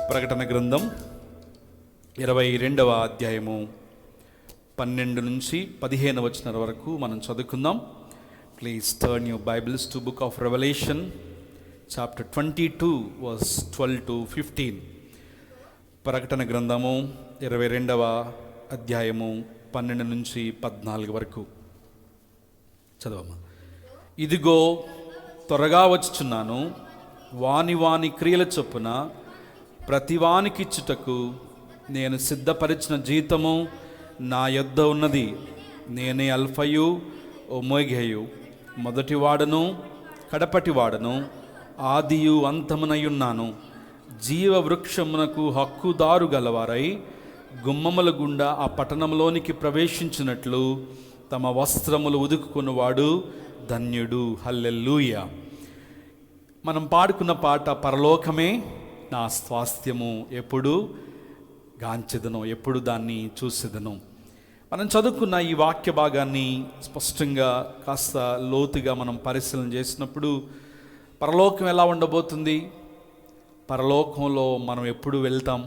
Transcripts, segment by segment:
ప్రకటన గ్రంథం 22వ అధ్యాయము 12 నుంచి 15 వచనాల వరకు మనం చదువుకుందాం. Please turn your Bibles to book of Revelation chapter 22 verse 12 to 15. ప్రకటన గ్రంథము 22వ అధ్యాయము 12 నుంచి 14 వరకు చదవమ్మా. ఇదిగో త్వరగా వచ్చుచున్నాను, వాని వాని క్రియల చొప్పున ప్రతివానికిచ్చుటకు నేను సిద్ధపరిచిన జీతము నా యొద్ద ఉన్నది. నేనే అల్ఫయు ఒమేగయు, మొదటివాడను కడపటివాడను, ఆదియు అంతమునయున్నాను. జీవ వృక్షమునకు హక్కుదారు గలవారై గుమ్మముల గుండా ఆ పట్టణంలోనికి ప్రవేశించినట్లు తమ వస్త్రములు ఉదుకుకున్నవాడు ధన్యుడు. హల్లెలూయా. మనం పాడుకున్న పాట పరలోకమే నా స్వాస్థ్యము, ఎప్పుడు గాంచెదను, ఎప్పుడు దాన్ని చూసేదను. మనం చదువుకున్న ఈ వాక్య భాగాన్ని స్పష్టంగా కాస్త లోతుగా మనం పరిశీలన చేసినప్పుడు పరలోకం ఎలా ఉండబోతుంది, పరలోకంలో మనం ఎప్పుడు వెళ్తాం,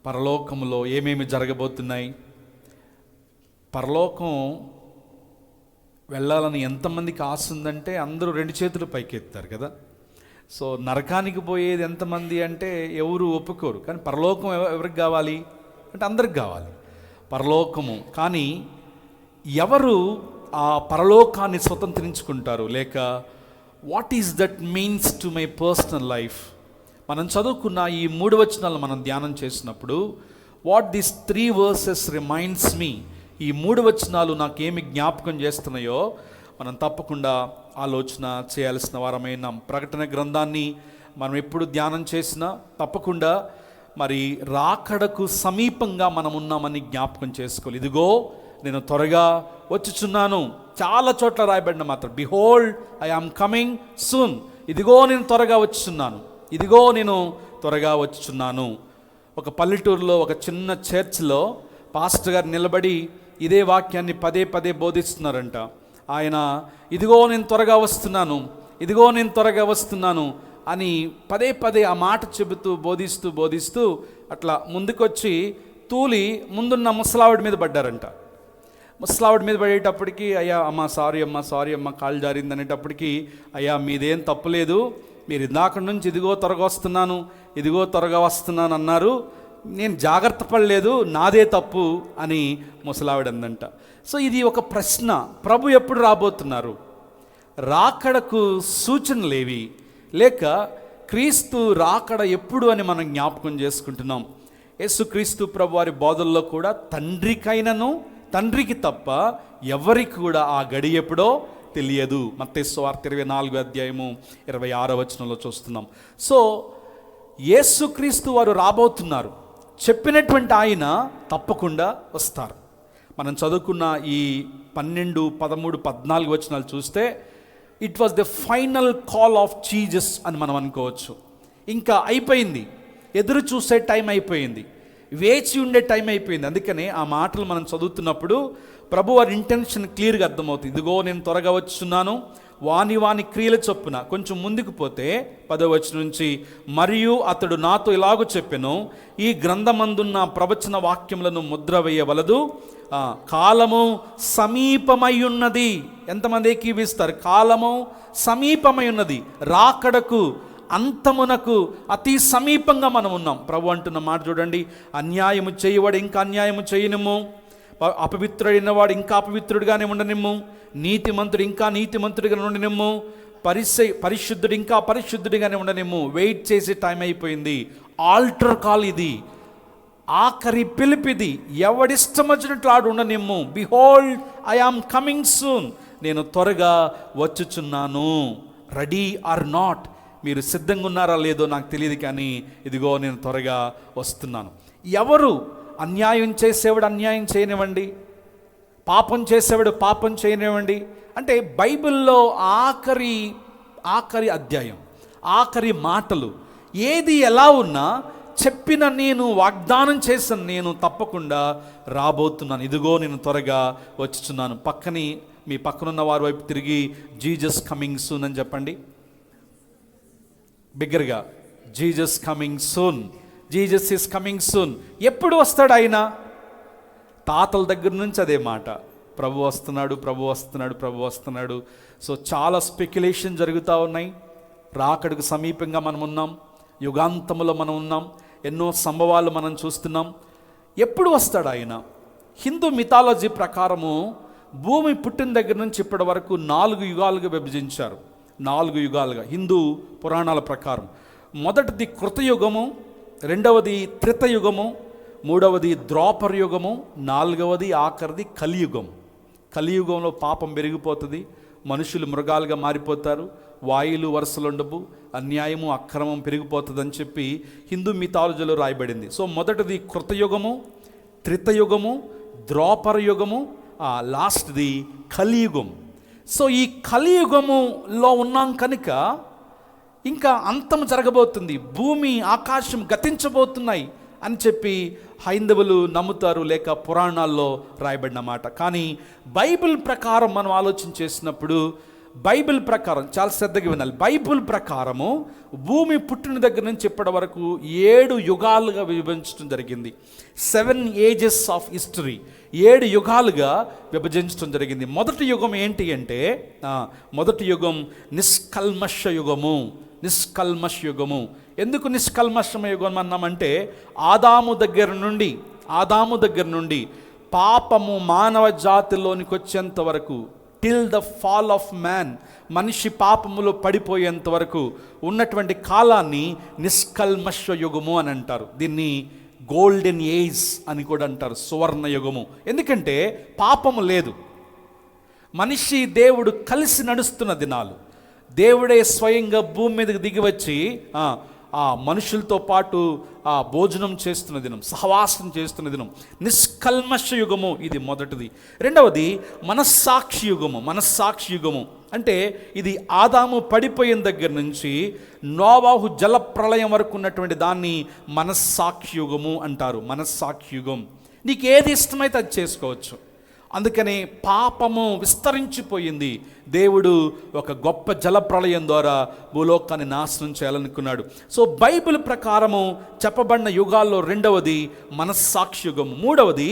పరలోకంలో ఏమేమి జరగబోతున్నాయి, పరలోకం వెళ్ళాలని ఎంతమందికి ఆశ ఉందంటే అందరూ 2 చేతులు పైకెత్తారు కదా. సో నరకానికి పోయేది ఎంతమంది అంటే ఎవరు ఒప్పుకోరు, కానీ పరలోకం ఎవరికి కావాలి అంటే అందరికి కావాలి పరలోకము. కానీ ఎవరు ఆ పరలోకాన్ని స్వతంత్రించుకుంటారు, లేక what is that means to my personal life. మనం చదువుకున్న ఈ 3 వచనాలు మనం ధ్యానం చేసినప్పుడు what this 3 verses reminds me, ఈ 3 వచనాలు నాకేమి జ్ఞాపకం చేస్తున్నాయో మనం తప్పకుండా ఆలోచన చేయాల్సిన వారమైన ప్రకటన గ్రంథాన్ని మనం ఎప్పుడు ధ్యానం చేసినా తప్పకుండా మరి రాకడకు సమీపంగా మనం ఉన్నామని జ్ఞాపకం చేసుకోవాలి. ఇదిగో నేను త్వరగా వచ్చుచున్నాను. చాలా చోట్ల రాయబడిన మాత్రం behold I am coming soon. ఇదిగో నేను త్వరగా వచ్చుచున్నాను, ఇదిగో నేను త్వరగా వచ్చుచున్నాను. ఒక పల్లెటూరులో ఒక చిన్న చర్చ్లో పాస్టర్ గారు నిలబడి ఇదే వాక్యాన్ని పదే పదే బోధిస్తున్నారంట. ఆయన ఇదిగో నేను త్వరగా వస్తున్నాను, ఇదిగో నేను త్వరగా వస్తున్నాను అని పదే పదే ఆ మాట చెబుతూ బోధిస్తూ అట్లా ముందుకొచ్చి తూలి ముందున్న ముసలావిడి మీద పడ్డారంట. ముసలావిడి మీద పడేటప్పటికి అయ్యా అమ్మ సారీ అమ్మ కాళ్ళు జారింది అనేటప్పటికి అయ్యా మీదేం తప్పులేదు, మీరు ఇందాక నుంచి ఇదిగో త్వరగా వస్తున్నాను అన్నారు, నేను జాగ్రత్త పడలేదు, నాదే తప్పు అని ముసలావిడందంట. సో ఇది ఒక ప్రశ్న, ప్రభు ఎప్పుడు రాబోతున్నారు, రాకడకు సూచనలేవి, లేక క్రీస్తు రాకడ ఎప్పుడు అని మనం జ్ఞాపకం చేసుకుంటున్నాం. యేసుక్రీస్తు ప్రభు వారి బోధల్లో కూడా తండ్రికి తప్ప ఎవరికి కూడా ఆ గడి ఎప్పుడో తెలియదు. మత్తయి సువార్త 24వ అధ్యాయము 26వ వచనంలో చూస్తున్నాం. సో యేసుక్రీస్తు వారు రాబోతున్నారు, చెప్పినటువంటి ఆయన తప్పకుండా వస్తారు. మనం చదువుకున్న ఈ 12, 13, 14 వచనాలు చూస్తే it was the final call of Jesus అని మనం అనుకోవచ్చు. ఇంకా అయిపోయింది, ఎదురు చూసే టైం అయిపోయింది, వేచి ఉండే టైం అయిపోయింది. అందుకనే ఆ మాటలు మనం చదువుతున్నప్పుడు ప్రభు వారి ఇంటెన్షన్ క్లియర్గా అర్థమవుతుంది. ఇదిగో నేను త్వరగా వచ్చున్నాను, వాని క్రియల చొప్పున. కొంచెం ముందుకు పోతే 10వ వచనం నుంచి, మరియు అతడు నాతో ఇలాగూ చెప్పెను, ఈ గ్రంథమందున్న ప్రవచన వాక్యములను ముద్ర వేయవలదు, కాలము సమీపమై ఉన్నది. ఎంతమంది ఏకీవిస్తారు? కాలము సమీపమై ఉన్నది, రాకడకు అంతమునకు అతి సమీపంగా మనం ఉన్నాం. ప్రభు అంటున్న మాట చూడండి, అన్యాయము చేయవాడు ఇంకా అన్యాయము చేయనిమ్ము, అపవిత్రుడైన వాడు ఇంకా అపవిత్రుడిగానే ఉండనిమ్ము, నీతిమంతుడు ఇంకా నీతిమంతుడిగా ఉండనిమ్ము, పరిశుద్ధుడు ఇంకా పరిశుద్ధుడిగానే ఉండనిమ్ము. వెయిట్ చేసే టైం అయిపోయింది. ఆల్టర్ కాల్ ఇది, ఆఖరి పిలిపిది. ఎవడిష్టం వచ్చినట్లు ఆడు ఉండనిమ్ము. Behold I am coming soon, నేను త్వరగా వచ్చుచున్నాను. రెడీ ఆర్ నాట్, మీరు సిద్ధంగా ఉన్నారా లేదో నాకు తెలియదు, కానీ ఇదిగో నేను త్వరగా వస్తున్నాను. ఎవరు అన్యాయం చేసేవాడు అన్యాయం చేయనివ్వండి, పాపం చేసేవాడు పాపం చేయనివ్వండి. అంటే బైబిల్లో ఆఖరి అధ్యాయం, ఆఖరి మాటలు ఏది ఎలా ఉన్నా చెప్పిన నేను, వాగ్దానం చేసిన నేను తప్పకుండా రాబోతున్నాను, ఇదిగో నేను త్వరగా వచ్చుచున్నాను. మీ పక్కనున్న వారి వైపు తిరిగి జీసస్ కమింగ్ సూన్ అని చెప్పండి బిగ్గరగా. Jesus coming soon, Jesus is coming soon. ఎప్పుడు వస్తాడు ఆయన? తాతల దగ్గర నుంచి అదే మాట, ప్రభు వస్తున్నాడు, ప్రభు వస్తున్నాడు, ప్రభు వస్తున్నాడు. సో చాలా స్పెక్యులేషన్ జరుగుతూ ఉన్నాయి. రాకడకు సమీపంగా మనం ఉన్నాం, యుగాంతములో మనం ఉన్నాం, ఎన్నో సంభవాలు మనం చూస్తున్నాం. ఎప్పుడు వస్తాడు ఆయన? హిందూ మిథాలజీ ప్రకారము భూమి పుట్టిన దగ్గర నుంచి ఇప్పటి వరకు 4 యుగాలుగా విభజించారు. 4 యుగాలుగా హిందూ పురాణాల ప్రకారం. మొదటిది కృతయుగము, రెండవది త్రేతాయుగము, మూడవది ద్వాపర యుగము, నాలుగవది ఆఖరిది కలియుగం. కలియుగంలో పాపం పెరిగిపోతుంది, మనుషులు మృగాలుగా మారిపోతారు, వాయులు వరుసలుండవు, అన్యాయము అక్రమం పెరిగిపోతుందని చెప్పి హిందూ మిథాలజీలో రాయబడింది. సో మొదటిది కృతయుగము, త్రేతాయుగము, ద్వాపర యుగము, లాస్ట్ది కలియుగం. సో ఈ కలియుగములో ఉన్నాం కనుక ఇంకా అంతం జరగబోతుంది, భూమి ఆకాశం గతించబోతున్నాయి అని చెప్పి హైందవులు నమ్ముతారు, లేక పురాణాల్లో రాయబడిన మాట. కానీ బైబిల్ ప్రకారం మనం ఆలోచన చేసినప్పుడు, బైబిల్ ప్రకారం చాలా శ్రద్ధగా వినాలి. బైబిల్ ప్రకారము భూమి పుట్టిన దగ్గర నుంచి ఇప్పటి వరకు 7 యుగాలుగా విభజించడం జరిగింది. 7 ఏజెస్ ఆఫ్ హిస్టరీ, 7 యుగాలుగా విభజించడం జరిగింది. మొదటి యుగం ఏంటి అంటే, మొదటి యుగం నిష్కల్మష యుగము. నిష్కల్మష యుగము. ఎందుకు నిష్కల్మషమ యుగం అన్నామంటే, ఆదాము దగ్గర నుండి పాపము మానవ జాతిలోనికి వచ్చేంత వరకు, till the fall of man, మనిషి పాపములో పడిపోయేంత వరకు ఉన్నటువంటి కాలాన్ని నిష్కల్మష యుగము అని అంటారు. దీన్ని గోల్డెన్ ఏజ్ అని కూడా అంటారు, సువర్ణ యుగము. ఎందుకంటే పాపము లేదు, మనిషి దేవుడు కలిసి నడుస్తున్న దినాలు. దేవుడే స్వయంగా భూమి మీదకి దిగి వచ్చి ఆ మనుషులతో పాటు భోజనం చేస్తున్న దినం, సహవాసం చేస్తున్న దినం, నిష్కల్మష యుగము. ఇది మొదటిది. రెండవది మనస్సాక్షి యుగము. మనస్సాక్షి యుగము అంటే ఇది ఆదాము పడిపోయిన దగ్గర నుంచి నోవాహు జల ప్రళయం వరకు ఉన్నటువంటి దాన్ని మనస్సాక్షి యుగము అంటారు. మనస్సాక్షి యుగం. నీకు ఏది ఇష్టమైతే అది చేసుకోవచ్చు. అందుకని పాపము విస్తరించిపోయింది. దేవుడు ఒక గొప్ప జల ప్రళయం ద్వారా భూలోకాన్ని నాశనం చేయాలనుకున్నాడు. సో బైబిల్ ప్రకారము చెప్పబడిన యుగాల్లో రెండవది మనస్సాక్షి యుగము, మూడవది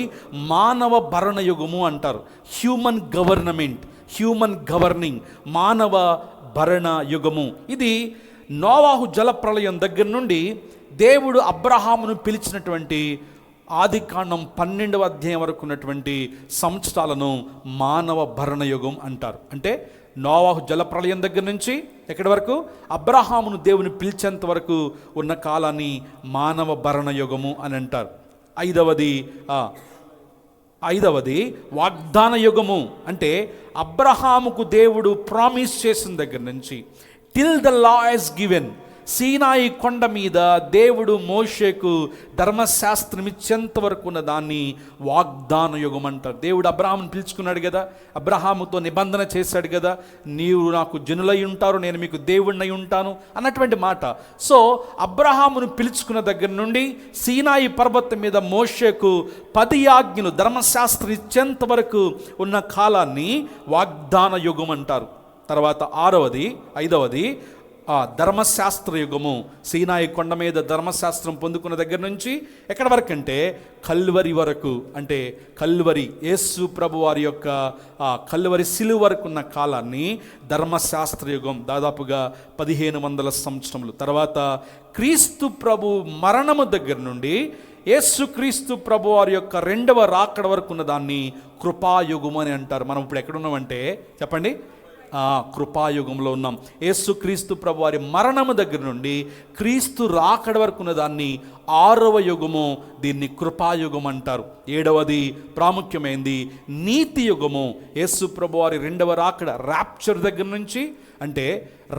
మానవ భరణ యుగము అంటారు. హ్యూమన్ గవర్నింగ్, మానవ భరణ యుగము. ఇది నోవాహు జల ప్రళయం దగ్గర నుండి దేవుడు అబ్రహామును పిలిచినటువంటి ఆదికాండం 12వ అధ్యాయం వరకు ఉన్నటువంటి సంవత్సరాలను మానవ భరణ యుగం అంటారు. అంటే నోవాహు జలప్రళయం దగ్గర నుంచి ఎక్కడి వరకు, అబ్రహామును దేవుని పిలిచేంత వరకు ఉన్న కాలాన్ని మానవ భరణ యుగము అని అంటారు. ఐదవది వాగ్దాన యుగము. అంటే అబ్రహాముకు దేవుడు ప్రామిస్ చేసిన దగ్గర నుంచి till the law is given, Sinai కొండ మీద దేవుడు మోషేకు ధర్మశాస్త్రం ఇచ్చేంత వరకు ఉన్న దాన్ని వాగ్దాన యుగం అంటారు. దేవుడు అబ్రహామును పిలుచుకున్నాడు కదా, అబ్రహాముతో నిబంధన చేశాడు కదా, నీవు నాకు జనులై ఉంటారు, నేను మీకు దేవుడినై ఉంటాను అన్నటువంటి మాట. సో అబ్రహామును పిలుచుకున్న దగ్గర నుండి సీనాయి పర్వతం మీద మోషేకు 10 ఆజ్ఞలు ధర్మశాస్త్రం ఇచ్చేంత వరకు ఉన్న కాలాన్ని వాగ్దాన యుగం అంటారు. తర్వాత ఐదవది ధర్మశాస్త్ర యుగము. సీనాయి కొండ మీద ధర్మశాస్త్రం పొందుకున్న దగ్గర నుంచి ఎక్కడి వరకు అంటే కల్వరి వరకు. అంటే కల్వరి, యేసు ప్రభు వారి యొక్క కల్వరి సిలువ వరకు ఉన్న కాలాన్ని ధర్మశాస్త్ర యుగం, దాదాపుగా 1500 సంవత్సరములు. తర్వాత క్రీస్తు ప్రభు మరణము దగ్గర నుండి యేసుక్రీస్తు ప్రభు వారి యొక్క 2వ రాకడ వరకు ఉన్న దాన్ని కృపాయుగం అని అంటారు. మనం ఇప్పుడు ఎక్కడున్నామంటే చెప్పండి, కృపాయుగంలో ఉన్నాం. యేసుక్రీస్తు ప్రభు వారి మరణము దగ్గర నుండి క్రీస్తు రాకడ వరకు ఉన్న దాన్ని 6వ యుగము, దీన్ని కృపాయుగం అంటారు. 7వది ప్రాముఖ్యమైనది నీతి యుగము. యేసు ప్రభు వారి 2వ రాకడ, ర్యాప్చర్ దగ్గర నుంచి, అంటే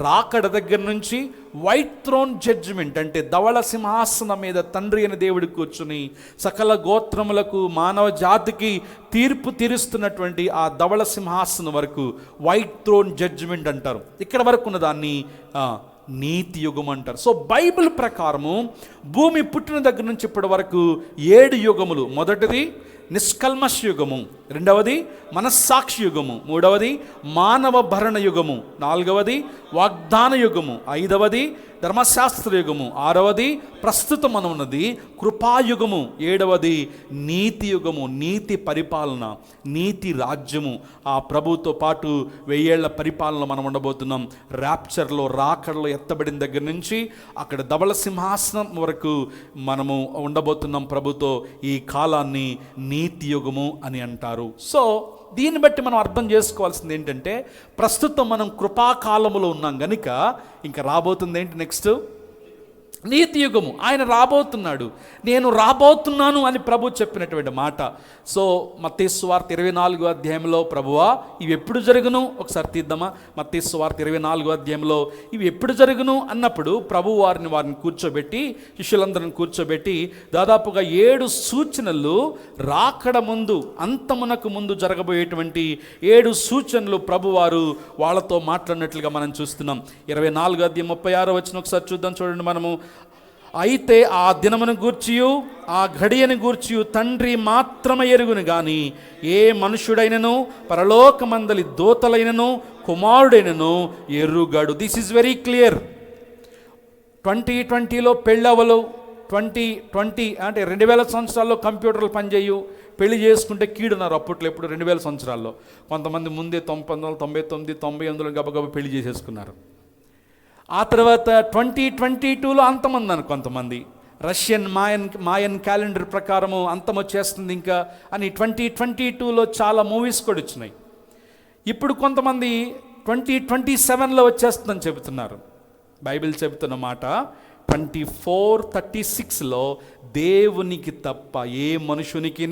రాకడ దగ్గర నుంచి వైట్ థ్రోన్ జడ్జిమెంట్, అంటే ధవళ సింహాసనం మీద తండ్రి అయిన దేవుడు కూర్చుని సకల గోత్రములకు మానవ జాతికి తీర్పు తీరుస్తున్నటువంటి ఆ ధవళ సింహాసనం వరకు వైట్ థ్రోన్ జడ్జిమెంట్ అంటారు. ఇక్కడ వరకు ఉన్న దాన్ని నీతి యుగం అంటారు. సో బైబిల్ ప్రకారము భూమి పుట్టిన దగ్గర నుంచి ఇప్పటి వరకు 7 యుగములు. మొదటిది నిష్కల్మష యుగము, రెండవది మనస్సాక్షి యుగము, మూడవది మానవ భరణ యుగము, 4వది వాగ్దాన యుగము, 5వది ధర్మశాస్త్ర యుగము, 6వది ప్రస్తుతం మనం ఉన్నది కృపాయుగము, 7వది నీతి యుగము, నీతి పరిపాలన, నీతి రాజ్యము. ఆ ప్రభుతో పాటు 1000 ఏళ్ల పరిపాలన మనం ఉండబోతున్నాం. ర్యాప్చర్లో, రాకడలో ఎత్తబడిన దగ్గర నుంచి అక్కడ ధవళ సింహాసనం వరకు మనము ఉండబోతున్నాం ప్రభుతో. ఈ కాలాన్ని నీతి యుగము అని అంటారు. సో దీన్ని బట్టి మనం అర్థం చేసుకోవాల్సింది ఏంటంటే, ప్రస్తుతం మనం కృపాకాలములో ఉన్నాం కనుక ఇంకా రాబోతుంది ఏంటి? నెక్స్ట్ నీతి యుగము. ఆయన రాబోతున్నాడు, నేను రాబోతున్నాను అని ప్రభు చెప్పినటువంటి మాట. సో మత్తయి సువార్త 24వ అధ్యాయంలో, ప్రభువా ఇవి ఎప్పుడు జరుగును, ఒకసారి తీద్దామా? మత్తయి సువార్త 24వ అధ్యాయంలో ఇవి ఎప్పుడు జరుగును అన్నప్పుడు ప్రభు వారిని కూర్చోబెట్టి, శిష్యులందరిని కూర్చోబెట్టి దాదాపుగా 7 సూచనలు రాకడ ముందు, అంతమునకు ముందు జరగబోయేటువంటి 7 సూచనలు ప్రభువారు వాళ్ళతో మాట్లాడినట్లుగా మనం చూస్తున్నాం. 24వ అధ్యాయం 36వ వచనం ఒకసారి చూద్దాం, చూడండి మనము. అయితే ఆ దినమును గూర్చియు ఆ ఘడియను గూర్చియు తండ్రి మాత్రమే ఎరుగును గాని ఏ మనుషుడైనను పరలోకమందలి దూతలైనను కుమారుడైనను ఎరుగడు. This is very clear. 2020లో పెళ్ళవలు, 2020 అంటే 2000 సంవత్సరాల్లో కంప్యూటర్లు పనిచేయు, పెళ్లి చేసుకుంటే కీడున్నారు అప్పట్లో. ఎప్పుడు 2000 సంవత్సరాల్లో. కొంతమంది ముందే 1999, 98లో గబగబ పెళ్లి చేసేసుకున్నారు. ఆ తర్వాత 2022లో అంతమంది కొంతమంది రష్యన్ మాయన్ క్యాలెండర్ ప్రకారము అంతం వచ్చేస్తుంది ఇంకా అని 2022లో చాలా మూవీస్ కూడా వచ్చినాయి. ఇప్పుడు కొంతమంది 2027లో వచ్చేస్తుందని చెబుతున్నారు. బైబిల్ చెబుతున్న మాట 2436లో దేవునికి తప్ప ఏ మనుషునికి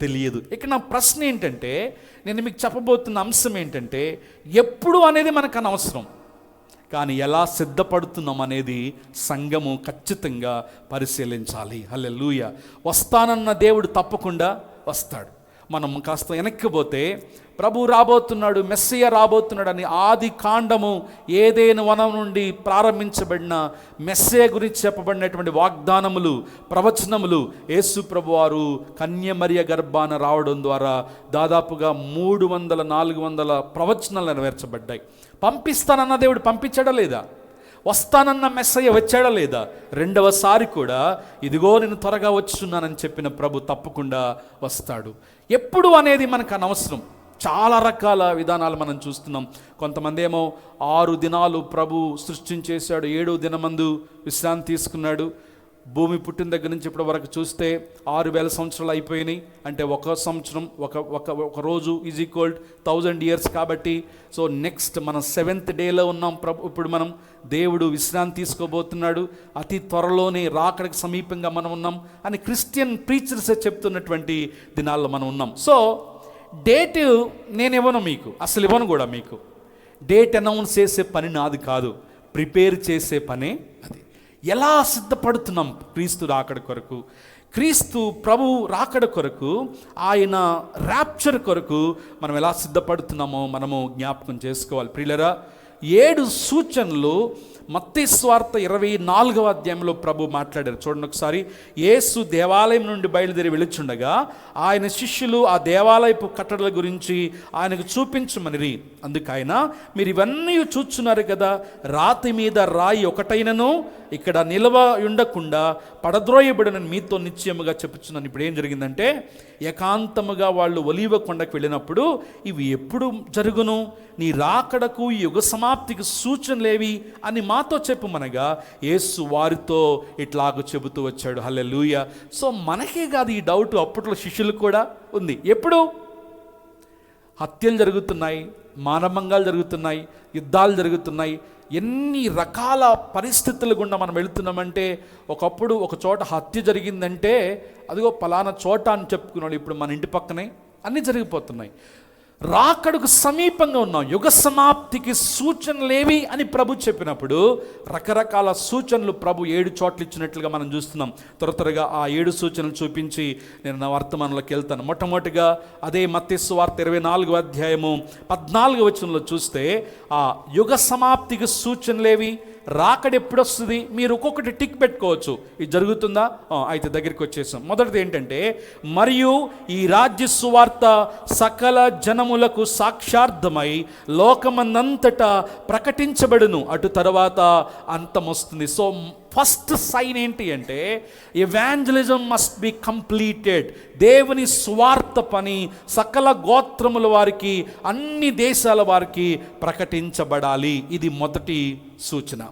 తెలియదు. ఇక నా ప్రశ్న ఏంటంటే, నేను మీకు చెప్పబోతున్న అంశం ఏంటంటే, ఎప్పుడు అనేది మనకు అనవసరం, కానీ ఎలా సిద్ధపడుతున్నాం అనేది సంఘము ఖచ్చితంగా పరిశీలించాలి. హల్లెలూయా. వస్తానన్న దేవుడు తప్పకుండా వస్తాడు. మనం కాస్త వెనక్కిపోతే ప్రభు రాబోతున్నాడు, మెస్సియా రాబోతున్నాడు అని ఆది కాండము ఏదైనా వనం నుండి ప్రారంభించబడిన మెస్సియా గురించి చెప్పబడినటువంటి వాగ్దానములు, ప్రవచనములు యేసు ప్రభు వారు కన్యమరియ గర్భాన రావడం ద్వారా దాదాపుగా 300-400 ప్రవచనాలు నెరవేర్చబడ్డాయి. పంపిస్తానన్న దేవుడు పంపించాడా లేదా? వస్తానన్న మెస్సయ్య వచ్చాడా లేదా? రెండవసారి కూడా ఇదిగో నేను త్వరగా వచ్చున్నానని చెప్పిన ప్రభు తప్పకుండా వస్తాడు. ఎప్పుడు అనేది మనకు అనవసరం. చాలా రకాల విధానాలు మనం చూస్తున్నాం. కొంతమంది ఏమో 6 దినాలు ప్రభు సృష్టించేశాడు, 7వ దినమందు విశ్రాంతి తీసుకున్నాడు. భూమి పుట్టిన దగ్గర నుంచి ఇప్పటి వరకు చూస్తే 6000 సంవత్సరాలు అయిపోయినాయి. అంటే ఒక సంవత్సరం, ఒక రోజు ఈజ్ ఈక్వల్ 1000 ఇయర్స్. కాబట్టి సో నెక్స్ట్ మనం 7th డేలో ఉన్నాం. ఇప్పుడు మనం దేవుడు విశ్రాంతి తీసుకోబోతున్నాడు, అతి త్వరలోనే రాకడికి సమీపంగా మనం ఉన్నాం అని క్రిస్టియన్ ప్రీచర్సే చెప్తున్నటువంటి దినాల్లో మనం ఉన్నాం. సో డేట్ నేను ఇవ్వను మీకు, అసలు ఇవ్వను కూడా మీకు. డేట్ అనౌన్స్ చేసే పని నాది కాదు, ప్రిపేర్ చేసే పనే అది. ఎలా సిద్ధపడుతున్నాం క్రీస్తు రాకడ కొరకు, క్రీస్తు ప్రభు రాకడ కొరకు, ఆయన ర్యాప్చర్ కొరకు మనం ఎలా సిద్ధపడుతున్నామో మనము జ్ఞాపకం చేసుకోవాలి. ప్రియులరా, 7 సూచనలు మత్తయి సువార్త 24వ అధ్యాయంలో ప్రభు మాట్లాడారు. చూడండి ఒకసారి. యేసు దేవాలయం నుండి బయలుదేరి వెళుచుండగా ఆయన శిష్యులు ఆ దేవాలయపు కట్టడల గురించి ఆయనకు చూపించమనిరి. అందుకు ఆయన, మీరు ఇవన్నీ చూచున్నారు కదా, రాతి మీద రాయి ఒకటైనను ఇక్కడ నిలవ ఉండకుండా పడద్రోయబడినని మీతో నిశ్చయముగా చెప్పుచున్నాను. ఇప్పుడు ఏం జరిగిందంటే, ఏకాంతముగా వాళ్ళు ఒలీవ కొండకు వెళ్ళినప్పుడు ఇవి ఎప్పుడు జరుగును, నీ రాకడకు యుగ సమాప్తికి సూచనలేవి అని మాతో చెప్పుమనగా యేసు వారితో ఇట్లాగ చెబుతూ వచ్చాడు. హల్లెలూయా. సో మనకే కాదు ఈ డౌట్, అప్పట్లో శిష్యులకు కూడా ఉంది. ఎప్పుడు హత్యలు జరుగుతున్నాయి, మానభంగాలు జరుగుతున్నాయి, యుద్ధాలు జరుగుతున్నాయి, ఎన్ని రకాల పరిస్థితుల గుండా మనం వెళుతున్నామంటే, ఒకప్పుడు ఒక చోట హత్య జరిగిందంటే అదిగో పలానా చోట అని చెప్పుకున్నాడు. ఇప్పుడు మన ఇంటి పక్కనే అన్నీ జరిగిపోతున్నాయి. రాకడకు సమీపంగా ఉన్నాం, యుగ సమాప్తికి సూచనలేవి అని ప్రభు చెప్పినప్పుడు రకరకాల సూచనలు ప్రభు 7 చోట్ల ఇచ్చినట్లుగా మనం చూస్తున్నాం. త్వరగా ఆ 7 సూచనలు చూపించి నేను నా వర్తమానంలోకి వెళ్తాను. మొట్టమొదటిగా అదే మత్తయి సువార్త 24వ అధ్యాయము 14వ వచనంలో చూస్తే, ఆ యుగ సమాప్తికి సూచనలేవి, రాకడ ఎప్పుడు వస్తుంది? మీరు ఒక్కొక్కటి టిక్ పెట్టుకోవచ్చు. ఇది జరుగుతుందా? అయితే దగ్గరికి వచ్చేసాం. మొదటిది ఏంటంటే, మరియు ఈ రాజ్య సువార్త సకల జనములకు సాక్షార్థమై లోకమందంతటా ప్రకటించబడును, అటు తర్వాత అంతం వస్తుంది. సో ఫస్ట్ సైన్ ఏంటి అంటే, ఎవాంజలిజం మస్ట్ బి కంప్లీటెడ్. దేవుని స్వార్థ పని సకల గోత్రముల వారికి, అన్ని దేశాల వారికి ప్రకటించబడాలి. ఇది మొదటి సూచన.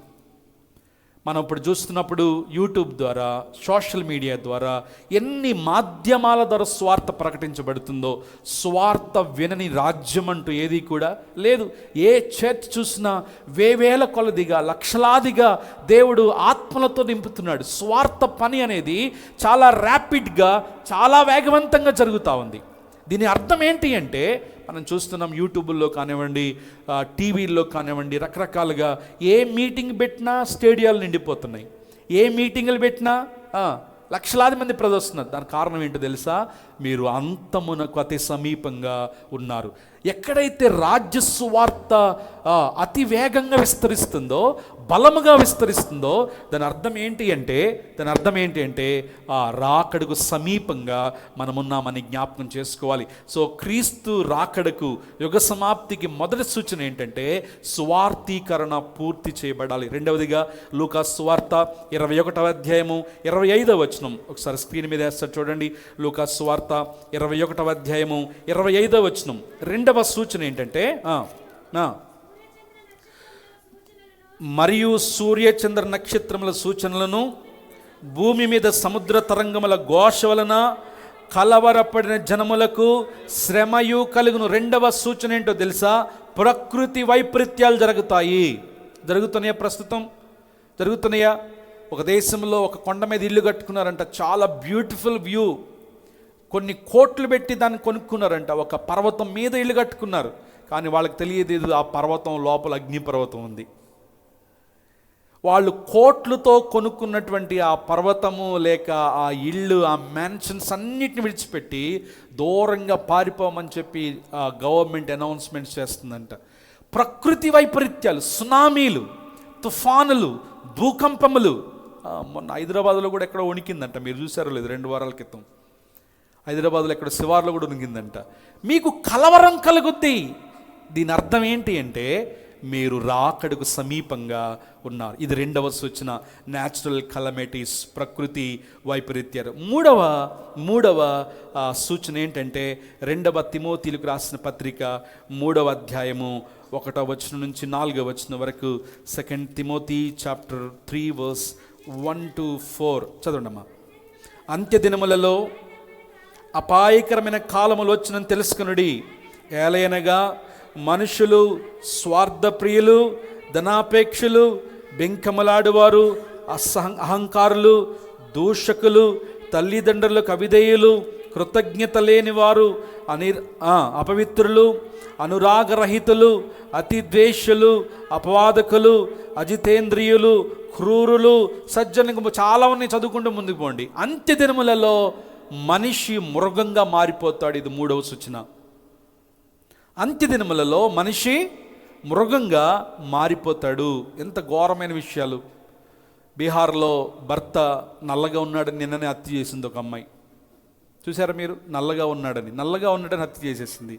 మనం ఇప్పుడు చూస్తున్నప్పుడు యూట్యూబ్ ద్వారా, సోషల్ మీడియా ద్వారా ఎన్ని మాధ్యమాల ద్వారా స్వార్థ ప్రకటించబడుతుందో, స్వార్థ వినని రాజ్యం అంటూ ఏది కూడా లేదు. ఏ చర్చ్ చూసినా వేవేల కొలదిగా, లక్షలాదిగా దేవుడు ఆత్మలతో నింపుతున్నాడు. స్వార్థ పని అనేది చాలా ర్యాపిడ్గా, చాలా వేగవంతంగా జరుగుతూ ఉంది. దీని అర్థం ఏంటి అంటే, మనం చూస్తున్నాం యూట్యూబ్లో కానివ్వండి, టీవీల్లో కానివ్వండి, రకరకాలుగా ఏ మీటింగ్ పెట్టినా స్టేడియాలు నిండిపోతున్నాయి. ఏ మీటింగులు పెట్టినా లక్షలాది మంది ప్రదర్శిస్తున్నారు. దానికి కారణం ఏంటో తెలుసా? మీరు అంతమునకు అతి సమీపంగా ఉన్నారు. ఎక్కడైతే రాజ్య సువార్త అతి వేగంగా విస్తరిస్తుందో, బలముగా విస్తరిస్తుందో, దాని అర్థం ఏంటి అంటే రాకడకు సమీపంగా మనమున్నామని జ్ఞాపకం చేసుకోవాలి. సో క్రీస్తు రాకడకు, యుగ సమాప్తికి మొదటి సూచన ఏంటంటే సువార్తీకరణ పూర్తి చేయబడాలి. రెండవదిగా లూకా సువార్త 21వ అధ్యాయము 25వ వచనం ఒకసారి స్క్రీన్ మీద వేస్తారు చూడండి. లూకా సువార్త 21వ అధ్యాయము 25వ వచనం. రెండవ సూచన ఏంటంటే, మరియు సూర్యచంద్ర నక్షత్రముల సూచనలను, భూమి మీద సముద్ర తరంగముల ఘోష వలన కలవరపడిన జనములకు శ్రమయు కలుగును. రెండవ సూచన ఏంటో తెలుసా? ప్రకృతి వైపరీత్యాలు జరుగుతున్నాయా? ప్రస్తుతం జరుగుతున్నాయా? ఒక దేశంలో ఒక కొండ మీద ఇల్లు కట్టుకున్నారంట, చాలా బ్యూటిఫుల్ వ్యూ. కొన్ని కోట్లు పెట్టి దాన్ని కొనుక్కున్నారంట. ఒక పర్వతం మీద ఇల్లు కట్టుకున్నారు, కానీ వాళ్ళకి తెలియదు ఆ పర్వతం లోపల అగ్నిపర్వతం ఉంది. వాళ్ళు కోట్లతో కొనుక్కున్నటువంటి ఆ పర్వతము లేక ఆ ఇళ్ళు, ఆ మ్యాన్షన్స్ అన్నిటిని విడిచిపెట్టి దూరంగా పారిపోమని చెప్పి గవర్నమెంట్ అనౌన్స్మెంట్స్ చేస్తుందంట. ప్రకృతి వైపరీత్యాలు, సునామీలు, తుఫానులు, భూకంపములు. మొన్న హైదరాబాద్లో కూడా ఎక్కడో వణికిందంట, మీరు చూసారో లేదు? 2 వారాల క్రితం హైదరాబాద్లో ఎక్కడ శివార్లో కూడా వణికిందంట. మీకు కలవరం కలుగుద్ది. దీని అర్థం ఏంటి అంటే మీరు రాకడకు సమీపంగా ఉన్నారు. ఇది రెండవ సూచన, న్యాచురల్ కలమిటీస్, ప్రకృతి వైపరీత్యాలు. మూడవ సూచన ఏంటంటే 2వ తిమోతిలకు రాసిన పత్రిక 3వ అధ్యాయము 1వ వచనం నుంచి 4వ వచనం వరకు. 2 తిమోతి చాప్టర్ 3 verse 1 to 4 చదవండమ్మా. అంత్య దినములలో అపాయకరమైన కాలములు వచ్చునని తెలుసుకొనుడి. ఏలయనగా మనుషులు స్వార్థప్రియులు, ధనాపేక్షలు, బెంకమలాడువారు, అహంకారులు, దూషకులు, తల్లిదండ్రులకు అవిధేయులు, కృతజ్ఞత లేనివారు, అపవిత్రులు, అనురాగరహితులు, అతిద్వేషులు, అపవాదకులు, అజితేంద్రియులు, క్రూరులు, సజ్జనులు, చాలా ఉన్నాయి. చదువుకుంటూ ముందుకు పోండి. అంత్య దినములలో మనిషి మృగంగా మారిపోతాడు. ఇది 3వ సూచన. అంత్యదినములలో మనిషి మృగంగా మారిపోతాడు. ఎంత ఘోరమైన విషయాలు. బీహార్లో భర్త నల్లగా ఉన్నాడని నిన్ననే హత్య చేసింది ఒక అమ్మాయి. చూసారా మీరు? నల్లగా ఉన్నాడని హత్య చేసేసింది.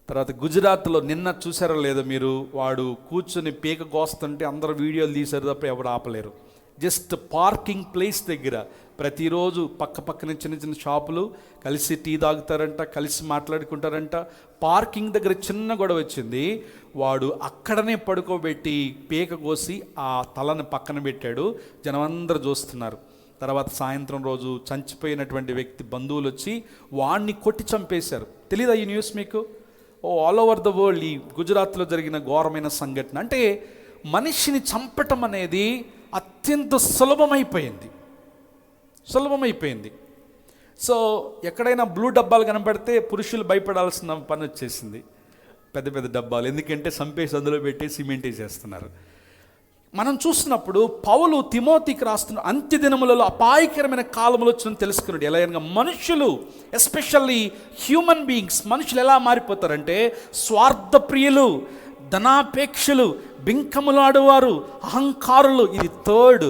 తర్వాత గుజరాత్లో నిన్న చూసారో లేదో మీరు, వాడు కూర్చొని పీక కోస్తుంటే అందరూ వీడియోలు తీశారు తప్ప ఎవరు ఆపలేరు. జస్ట్ పార్కింగ్ ప్లేస్ దగ్గర ప్రతిరోజు పక్కన చిన్న చిన్న షాపులు, కలిసి టీ తాగుతారంట, కలిసి మాట్లాడుకుంటారంట. పార్కింగ్ దగ్గర చిన్న గొడవ వచ్చింది. వాడు అక్కడనే పడుకోబెట్టి పీక కోసి ఆ తలని పక్కన పెట్టాడు. జనమందరూ చూస్తున్నారు. తర్వాత సాయంత్రం రోజు చచ్చిపోయినటువంటి వ్యక్తి బంధువులు వచ్చి వాడిని కొట్టి చంపేశారు. తెలీదా ఈ న్యూస్ మీకు? ఆల్ ఓవర్ ద వరల్డ్ ఈ గుజరాత్లో జరిగిన ఘోరమైన సంఘటన. అంటే మనిషిని చంపటం అనేది అత్యంత సులభమైపోయింది. సో ఎక్కడైనా బ్లూ డబ్బాలు కనపడితే పురుషులు భయపడాల్సిన పని వచ్చేసింది. పెద్ద పెద్ద డబ్బాలు, ఎందుకంటే చంపేసి అందులో పెట్టి సిమెంట్ వేసేస్తున్నారు. మనం చూసినప్పుడు పౌలు తిమోతికి రాస్తున్న అంత్యదినములలో అపాయకరమైన కాలములు వచ్చి తెలుసుకున్నాడు. ఎలా అనగా మనుషులు, ఎస్పెషల్లీ హ్యూమన్ బీయింగ్స్, మనుషులు ఎలా మారిపోతారంటే స్వార్థప్రియులు, ధనాపేక్షలు, బింకములాడువారు, అహంకారులు. ఇది థర్డ్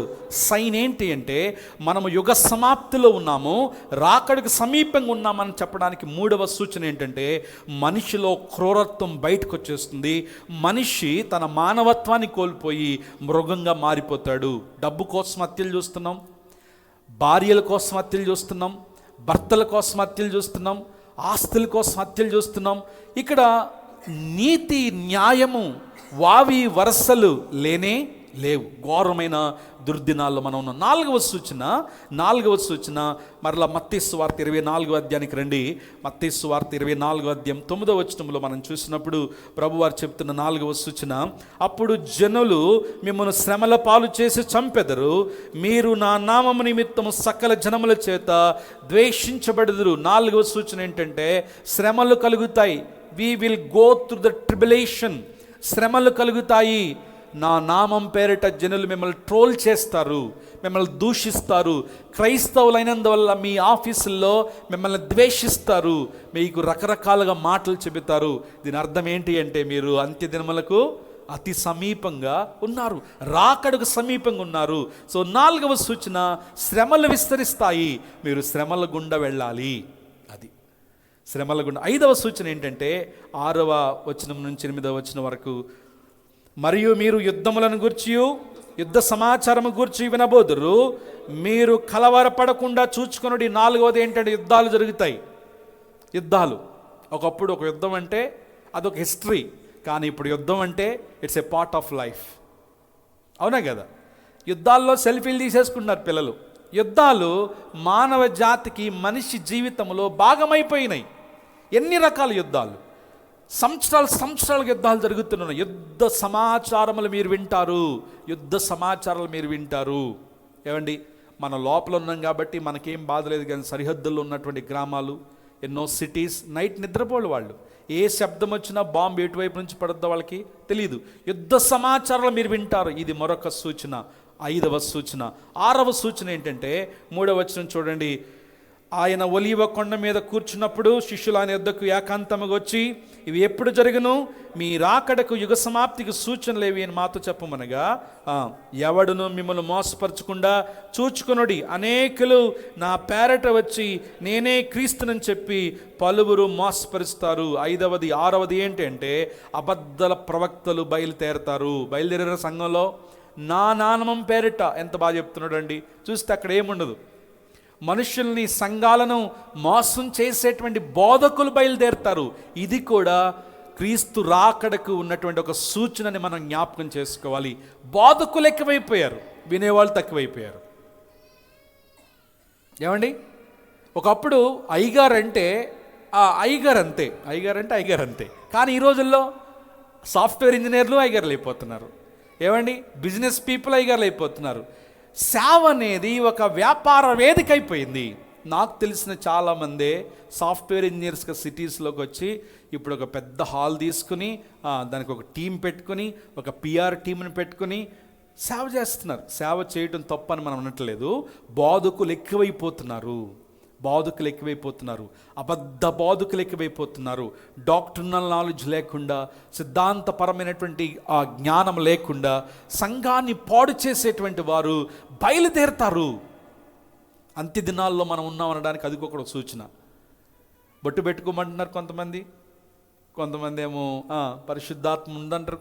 సైన్. ఏంటి అంటే మనము యుగ సమాప్తిలో ఉన్నాము, రాకడకు సమీపంగా ఉన్నామని చెప్పడానికి మూడవ సూచన ఏంటంటే మనిషిలో క్రూరత్వం బయటకు వచ్చేస్తుంది. మనిషి తన మానవత్వాన్ని కోల్పోయి మృగంగా మారిపోతాడు. డబ్బు కోసం హత్యలు చూస్తున్నాం, భార్యల కోసం హత్యలు చూస్తున్నాం, భర్తల కోసం హత్యలు చూస్తున్నాం, ఆస్తుల కోసం హత్యలు చూస్తున్నాం. ఇక్కడ నీతి, న్యాయము, వావి వరసలు లేనే లేవు. ఘోరమైన దుర్దినాల్లో మనం ఉన్నాం. నాలుగవ సూచన మరలా మత్తయి సువార్త 24వ అధ్యాయానికి రండి. మత్తయి సువార్త 24వ అధ్యాయం 9వ వచనంలో మనం చూసినప్పుడు ప్రభువారు చెప్తున్న 4వ సూచన, అప్పుడు జనులు మిమ్మల్ని శ్రమల పాలు చేసి చంపెదరు, మీరు నా నామము నిమిత్తము సకల జనముల చేత ద్వేషించబడదురు. 4వ సూచన ఏంటంటే శ్రమలు కలుగుతాయి. we will go through the tribulation. శ్రమలు కలుగుతాయి. నా నామం పేరిట జనులు మిమ్మల్ని ట్రోల్ చేస్తారు, మిమ్మల్ని దూషిస్తారు, క్రైస్తవులైనందువల్ల మీ ఆఫీసుల్లో మిమ్మల్ని ద్వేషిస్తారు, మీకు రకరకాలుగా మాటలు చెబుతారు. దీని అర్థం ఏంటి అంటే మీరు అంత్యదినములకు అతి సమీపంగా ఉన్నారు, రాకడకు సమీపంగా ఉన్నారు. సో 4వ సూచన శ్రమలు విస్తరిస్తాయి, మీరు శ్రమల గుండా వెళ్ళాలి. అది శ్రమల గుండా. 5వ సూచన ఏంటంటే 6వ వచనం నుంచి 8వ వచనం వరకు, మరియు మీరు యుద్ధములను గూర్చి యుద్ధ సమాచారము గూర్చి వినబోదురు, మీరు కలవరపడకుండా చూచుకొనుడి. 4వది ఏంటంటే యుద్ధాలు జరుగుతాయి. యుద్ధాలు ఒకప్పుడు ఒక యుద్ధం అంటే అదొక హిస్టరీ, కానీ ఇప్పుడు యుద్ధం అంటే it's a part of life. అవునా కదా? యుద్ధాల్లో సెల్ఫీలు తీసేసుకుంటున్నారు పిల్లలు. యుద్ధాలు మానవ జాతికి, మనిషి జీవితంలో భాగమైపోయినాయి. ఎన్ని రకాల యుద్ధాలు, సంవత్సరాలు యుద్ధాలు జరుగుతున్నాయి. యుద్ధ సమాచారములు మీరు వింటారు, యుద్ధ సమాచారాలు మీరు వింటారు. ఏమండి, మన లోపల ఉన్నాం కాబట్టి మనకేం బాధ లేదు, కానీ సరిహద్దుల్లో ఉన్నటువంటి గ్రామాలు, ఎన్నో సిటీస్ నైట్ నిద్రపోలు వాళ్ళు. ఏ శబ్దం వచ్చినా బాంబు ఎటువైపు నుంచి పడుద్దో వాళ్ళకి తెలియదు. యుద్ధ సమాచారాలు మీరు వింటారు. ఇది మరొక సూచన, 5వ సూచన. 6వ సూచన ఏంటంటే 3వ వచనం చూడండి. ఆయన ఒలీవ కొండ మీద కూర్చున్నప్పుడు శిష్యులు ఆయన యొద్దకు ఏకాంతముగా వచ్చి, ఇవి ఎప్పుడు జరుగును, మీ రాకడకు యుగ సమాప్తికి సూచనలు ఏవి అని మాతో చెప్పమనగా, ఎవడును మిమ్మల్ని మోసపరచకుండా చూచుకొనుడి. అనేకులు నా పేరట వచ్చి నేనే క్రీస్తునని చెప్పి పలువురు మోసపరుస్తారు. 5వది 6వది ఏంటంటే అబద్ధల ప్రవక్తలు బయలుదేరారు సంఘంలో. నా నామం పేరిట, ఎంత బాగా చెప్తున్నాడు అండి. చూస్తే అక్కడ ఏముండదు. మనుషుల్ని, సంఘాలను మోసం చేసేటువంటి బోధకులు బయలుదేరుతారు. ఇది కూడా క్రీస్తు రాకడకు ఉన్నటువంటి ఒక సూచనని మనం జ్ఞాపకం చేసుకోవాలి. బోధకులు ఎక్కువైపోయారు, వినేవాళ్ళు తక్కువైపోయారు. ఏమండి, ఒకప్పుడు అయ్యగారు అంటే అయ్యగారు అంతే. కానీ ఈ రోజుల్లో సాఫ్ట్వేర్ ఇంజనీర్లు అయ్యగారులు అయిపోతున్నారు. ఏమండి, బిజినెస్ పీపుల్ అయ్యగారులు అయిపోతున్నారు. సేవ అనేది ఒక వ్యాపార వేదిక అయిపోయింది. నాకు తెలిసిన చాలామంది సాఫ్ట్వేర్ ఇంజనీర్స్గా సిటీస్లోకి వచ్చి ఇప్పుడు ఒక పెద్ద హాల్ తీసుకుని దానికి ఒక టీం పెట్టుకుని, ఒక పిఆర్ టీంని పెట్టుకుని సేవ చేస్తున్నారు. సేవ చేయటం తప్పని మనం అనట్లేదు. బోధకులు ఎక్కువైపోతున్నారు, అబద్ధ బోధకులు ఎక్కువైపోతున్నారు. డాక్టర్నల్ నాలెడ్జ్ లేకుండా, సిద్ధాంతపరమైనటువంటి ఆ జ్ఞానం లేకుండా సంఘాన్ని పాడు చేసేటువంటి వారు బయలుదేరుతారు. అంత్యదినాల్లో మనం ఉన్నాం అనడానికి అది ఒక సూచన. బొట్టు పెట్టుకోమంటున్నారు కొంతమంది ఏమో పరిశుద్ధాత్మ ఉందంటారు,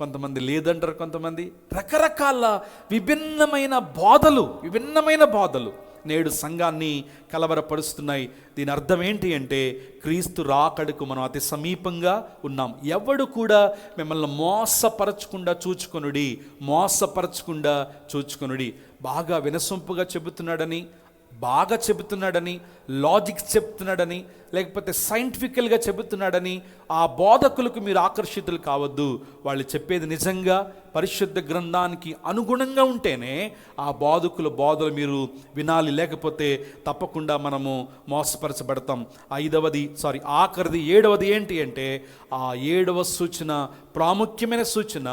కొంతమంది లేదంటారు, కొంతమంది రకరకాల విభిన్నమైన బోధలు నేడు సంఘాన్ని కలవరపరుస్తున్నాయి. దీని అర్థం ఏంటి అంటే క్రీస్తు రాకడకు మనం అతి సమీపంగా ఉన్నాం. ఎవడు కూడా మిమ్మల్ని మోసపరచకుండా చూచుకొనుడి. బాగా వినసొంపుగా చెబుతున్నాడని, లాజిక్స్ చెప్తున్నాడని, లేకపోతే సైంటిఫికల్గా చెబుతున్నాడని ఆ బోధకులకు మీరు ఆకర్షితులు కావద్దు. వాళ్ళు చెప్పేది నిజంగా పరిశుద్ధ గ్రంథానికి అనుగుణంగా ఉంటేనే ఆ బోధలు మీరు వినాలి. లేకపోతే తప్పకుండా మనము మోసపరచబడతాం. ఆఖరిది 7వది ఏంటి అంటే ఆ 7వ సూచన, ప్రాముఖ్యమైన సూచన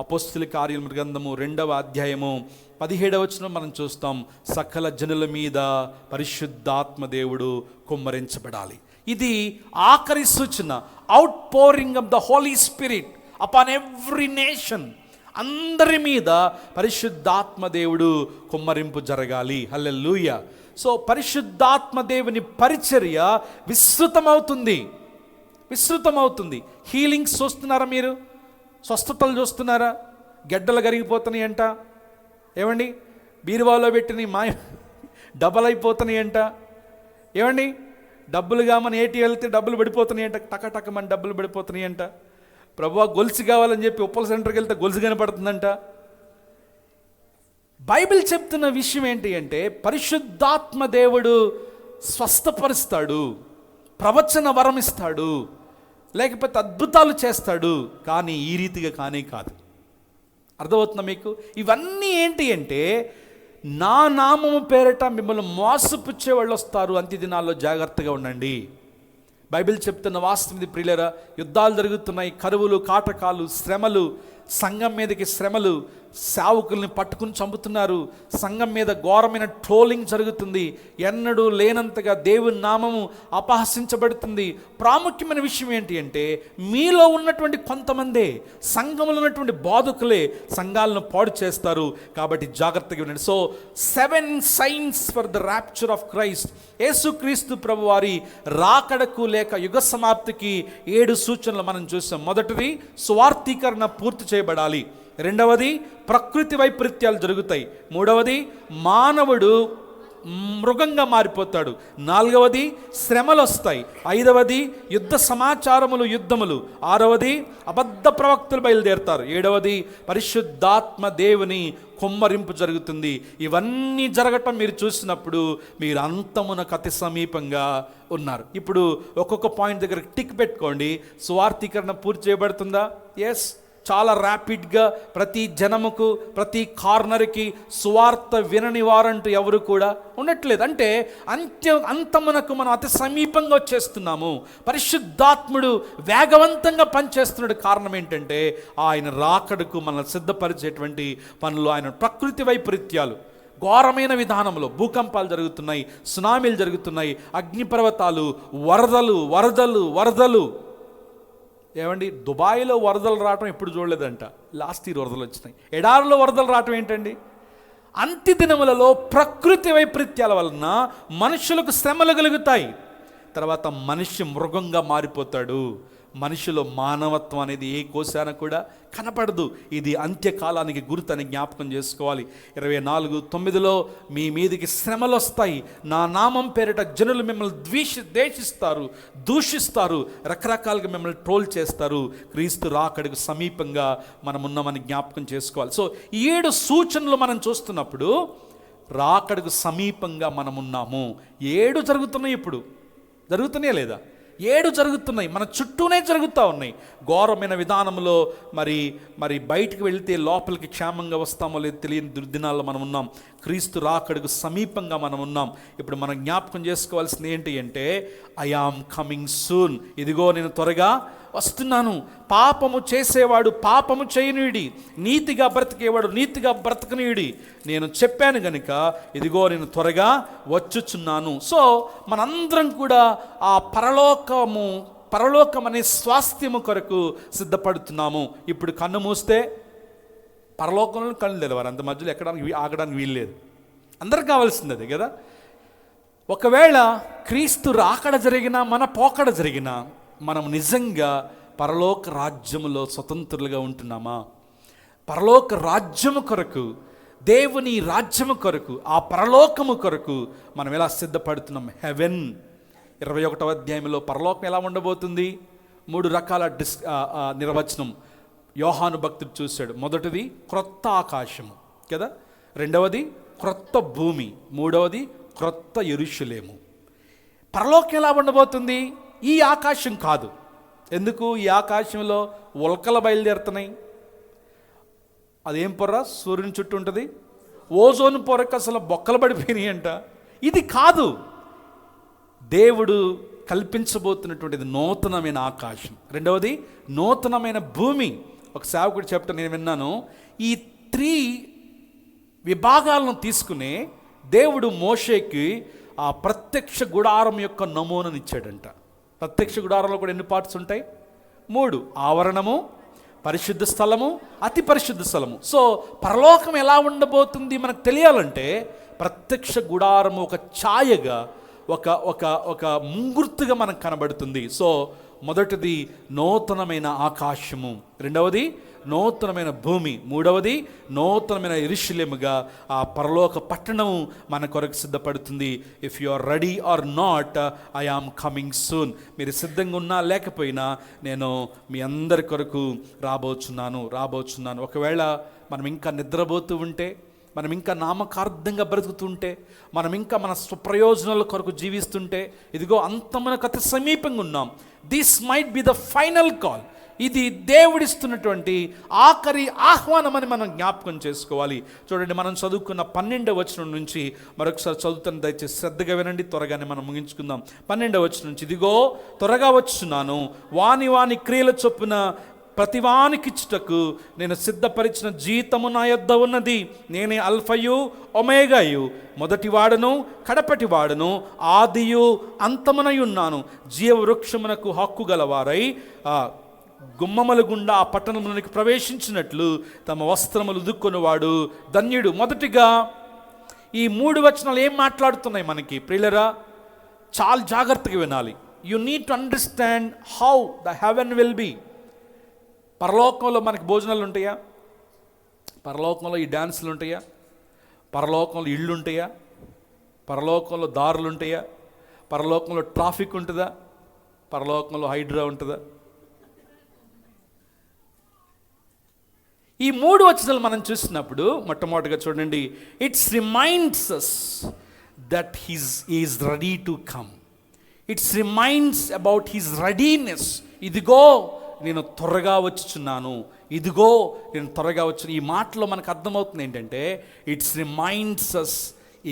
అపోస్తుల కార్యముల గ్రంథము 2వ అధ్యాయము 17వ వచనం మనం చూస్తాం. సకల జనుల మీద పరిశుద్ధాత్మ దేవుడు కుమ్మరించబడాలి. ఇది ఆఖరి సూచన. Outpouring of the Holy Spirit, upon every nation. అందరి మీద పరిశుద్ధాత్మ దేవుడు కుమ్మరింపు జరగాలి. హల్లెలూయా. సో పరిశుద్ధాత్మ దేవుని పరిచర్య విస్తృతమవుతుంది. హీలింగ్స్ చూస్తున్నారా మీరు? స్వస్థతలు చూస్తున్నారా? గెడ్డలు కరిగిపోతున్నాయి అంట. ఏమండి? బీరువాలో పెట్టిన మాయ డబల్ అయిపోతున్నాయి అంట. ఏమండి? డబ్బులు కామని ఏటీ వెళ్తే డబ్బులు పడిపోతున్నాయి అంట. టకటకమని డబ్బులు పడిపోతున్నాయి అంట. ప్రభువా గొలుసు కావాలని చెప్పి ఉప్పల సెంటర్కి వెళ్తే గొలుసు కనపడుతుందంట. బైబిల్ చెప్తున్న విషయం ఏంటి అంటే, పరిశుద్ధాత్మ దేవుడు స్వస్థపరుస్తాడు, ప్రవచన వరం ఇస్తాడు, లేకపోతే అద్భుతాలు చేస్తాడు. కానీ ఈ రీతిగా కాదు. అర్థమవుతుందా మీకు? ఇవన్నీ ఏంటి అంటే, నా నామము పేరిట మిమ్మల్ని మోసపుచ్చే వాళ్ళు వస్తారు, అంత్య దినాల్లో జాగ్రత్తగా ఉండండి. బైబిల్ చెప్తున్న వాస్తవం ఇది ప్రియులారా. యుద్ధాలు జరుగుతున్నాయి, కరువులు, కాటకాలు, శ్రమలు, సంఘం మీదకి శ్రమలు, సేవకుల్ని పట్టుకుని చంపుతున్నారు, సంఘం మీద ఘోరమైన ట్రోలింగ్ జరుగుతుంది, ఎన్నడూ లేనంతగా దేవుని నామము అపహసించబడుతుంది. ప్రాముఖ్యమైన విషయం ఏంటి అంటే, మీలో ఉన్నటువంటి కొంతమందే, సంఘంలో ఉన్నటువంటి బోధకులే సంఘాలను పాడు చేస్తారు. కాబట్టి జాగ్రత్తగా ఉండండి. So 7 signs for the rapture of Christ. యేసుక్రీస్తు ప్రభువారి రాకడకు లేక యుగ సమాప్తికి 7 సూచనలు మనం చూసాం. మొదటిది, సువార్థీకరణ పూర్తి చేయబడాలి. రెండవది, ప్రకృతి వైపరీత్యాలు జరుగుతాయి. మూడవది, మానవుడు మృగంగా మారిపోతాడు. నాలుగవది, శ్రమలు వస్తాయి. ఐదవది, యుద్ధ సమాచారములు, యుద్ధములు. ఆరవది, అబద్ధ ప్రవక్తలు బయలుదేరుతారు. ఏడవది, పరిశుద్ధాత్మ దేవుని కుమ్మరింపు జరుగుతుంది. ఇవన్నీ జరగటం మీరు చూసినప్పుడు మీరు అంతమునకు అతి సమీపంగా ఉన్నారు. ఇప్పుడు ఒక్కొక్క పాయింట్ దగ్గర టిక్ పెట్టుకోండి. సువార్థీకరణ పూర్తి చేయబడుతుందా? ఎస్. చాలా ర్యాపిడ్గా ప్రతి జనముకు, ప్రతి కార్నర్కి సువార్త వినని వారంటూ ఎవరు కూడా ఉండట్లేదు. అంటే అంతమునకు మనం అతి సమీపంగా వచ్చేస్తున్నాము. పరిశుద్ధాత్ముడు వేగవంతంగా పనిచేస్తున్నాడు. కారణం ఏంటంటే, ఆయన రాకడకు మనల్ని సిద్ధపరిచేటువంటి పనులు, ఆయన ప్రకృతి వైపరీత్యాలు, ఘోరమైన విధానంలో భూకంపాలు జరుగుతున్నాయి, సునామీలు జరుగుతున్నాయి, అగ్నిపర్వతాలు, వరదలు. ఏమండి? దుబాయ్లో వరదలు రావటం ఎప్పుడు చూడలేదంట. లాస్ట్ ఇయర్ వరదలు వచ్చినాయి. ఎడారిలో వరదలు రావటం ఏంటండి? అంత్య దినములలో ప్రకృతి వైపరీత్యాల వలన మనుషులకు శ్రమలు కలుగుతాయి. తర్వాత మనిషి మృగంగా మారిపోతాడు. మనిషిలో మానవత్వం అనేది ఏ కోశాన కూడా కనపడదు. ఇది అంత్యకాలానికి గుర్తు అని జ్ఞాపకం చేసుకోవాలి. 24:9 మీ మీదికి శ్రమలు వస్తాయి, నా నామం పేరిట జనులు మిమ్మల్ని ద్వేషిస్తారు, దూషిస్తారు, రకరకాలుగా మిమ్మల్ని ట్రోల్ చేస్తారు. క్రీస్తు రాకడకు సమీపంగా మనం ఉన్నామని జ్ఞాపకం చేసుకోవాలి. సో 7 సూచనలు మనం చూస్తున్నప్పుడు రాకడకు సమీపంగా మనం ఉన్నాము. 7 జరుగుతున్నాయి. ఇప్పుడు జరుగుతున్నాయా లేదా? 7 జరుగుతున్నాయి, మన చుట్టూనే జరుగుతూ ఉన్నాయి. ఘోరమైన విధానంలో మరి బయటికి వెళితే లోపలికి క్షేమంగా వస్తామో లేదు తెలియని దుర్దినాల్లో మనం ఉన్నాం. క్రీస్తు రాకడకు సమీపంగా మనం ఉన్నాం. ఇప్పుడు మనం జ్ఞాపకం చేసుకోవాల్సింది ఏంటి అంటే, ఐ యామ్ కమింగ్ సూన్. ఇదిగో నేను త్వరగా వస్తున్నాను. పాపము చేసేవాడు పాపము చేయనీయుడి, నీతిగా బ్రతికేవాడు నీతిగా బ్రతకనీయుడి. నేను చెప్పాను గనుక ఇదిగో నేను త్వరగా వచ్చుచున్నాను. సో మనందరం కూడా ఆ పరలోకం అనే స్వాస్థ్యము కొరకు సిద్ధపడుతున్నాము. ఇప్పుడు కన్ను మూస్తే పరలోకంలో కళ్ళు తెలవారు, అంత మధ్యలో ఎక్కడానికి ఆగడానికి వీల్లేదు. అందరికి కావాల్సింది అదే కదా. ఒకవేళ క్రీస్తు రాకడ జరిగినా మన పోకడ జరిగినా మనం నిజంగా పరలోక రాజ్యములో స్వతంత్రులుగా ఉంటున్నామా? పరలోక రాజ్యము కొరకు, దేవుని రాజ్యము కొరకు, ఆ పరలోకము కొరకు మనం ఎలా సిద్ధపడుతున్నాం? హెవెన్ 21వ అధ్యాయంలో పరలోకం ఎలా ఉండబోతుంది? 3 రకాల నిర్వచనం యోహాను భక్తుడు చూశాడు. మొదటిది క్రొత్త ఆకాశము కదా, రెండవది క్రొత్త భూమి, మూడవది క్రొత్త యెరూషలేము. పరలోకం ఎలా ఉండబోతుంది? ఈ ఆకాశం కాదు. ఎందుకు? ఈ ఆకాశంలో ఉల్కలు బయలుదేరుతున్నాయి. అదేం పొర? సూర్యుని చుట్టూ ఉంటుంది. ఓజోన్ పొరకు అసలు బొక్కలు పడిపోయినాయి అంట. ఇది కాదు. దేవుడు కల్పించబోతున్నటువంటిది నూతనమైన ఆకాశం. రెండవది నూతనమైన భూమి. ఒక సేవకుడు చెప్తే నేను విన్నాను, ఈ 3 విభాగాలను తీసుకుని దేవుడు మోషేకి ఆ ప్రత్యక్ష గుడారం యొక్క నమూనాను ఇచ్చాడంట. ప్రత్యక్ష గుడారంలో కూడా ఎన్ని పార్ట్స్ ఉంటాయి? 3. ఆవరణము, పరిశుద్ధ స్థలము, అతి పరిశుద్ధ స్థలము. సో పరలోకం ఎలా ఉండబోతుంది మనకు తెలియాలంటే ప్రత్యక్ష గుడారము ఒక ఛాయగా, ఒక ఒక ఒక ముంగుర్తుగా మనకు కనబడుతుంది. సో మొదటిది నూతనమైన ఆకాశము, రెండవది నూతనమైన భూమి, మూడవది నూతనమైన యెరూషలేముగా ఆ పరలోక పట్టణము మన కొరకు సిద్ధపడుతుంది. If you are ready or not, I am coming soon. మీరు సిద్ధంగా ఉన్నా లేకపోయినా నేను మీ అందరి కొరకు రాబోచున్నాను. ఒకవేళ మనం ఇంకా నిద్రపోతూ ఉంటే, మనం ఇంకా నామకార్థంగా బ్రతుకుతుంటే, మనం ఇంకా మన స్వప్రయోజనాల కొరకు జీవిస్తుంటే, ఇదిగో అంతమునకు అతి సమీపంగా ఉన్నాం. This might be the final call. ఇది దేవుడిస్తున్నటువంటి ఆఖరి ఆహ్వానం అని మనం జ్ఞాపకం చేసుకోవాలి. చూడండి, మనం చదువుకున్న 12వ వచనం నుంచి మరొకసారి చదువుతాను, దయచేసి శ్రద్ధగా వినండి. త్వరగానే మనం ముగించుకుందాం. 12వ వచనం నుంచి, ఇదిగో త్వరగా వచ్చున్నాను, వాని క్రియల చొప్పున ప్రతివానికిచ్చుటకు నేను సిద్ధపరిచిన జీతము నా యొద్ద ఉన్నది. నేనే అల్ఫయు ఒమేగాయు, మొదటివాడను కడపటివాడను, ఆదియు అంతమునై ఉన్నాను. జీవవృక్షమునకు హక్కు గలవారై గుమ్మముల గుండా ఆ పట్టణంలోనికి ప్రవేశించినట్లు తమ వస్త్రములు ఉదుక్కునేవాడు ధన్యుడు. మొదటిగా ఈ 3 వచనాలు ఏం మాట్లాడుతున్నాయి మనకి ప్రియులరా? చాలా జాగ్రత్తగా వినాలి. You need to understand how the heaven will be. పరలోకంలో మనకి భోజనాలు ఉంటాయా? పరలోకంలో ఈ డ్యాన్సులు ఉంటాయా? పరలోకంలో ఇళ్ళు ఉంటాయా? పరలోకంలో దారులు ఉంటాయా? పరలోకంలో ట్రాఫిక్ ఉంటుందా? పరలోకంలో హైడ్రా ఉంటుందా? ఈ 3 వచనాలు మనం చూసినప్పుడు మొట్టమొదటిగా చూడండి, it's reminds us that is ready to come. It's reminds about his readiness. ఇదిగో నేను త్వరగా వచ్చుచున్నాను, ఇదిగో నేను త్వరగా వచ్చి. ఈ మాటలో మనకు అర్థమవుతుంది ఏంటంటే, it's reminds us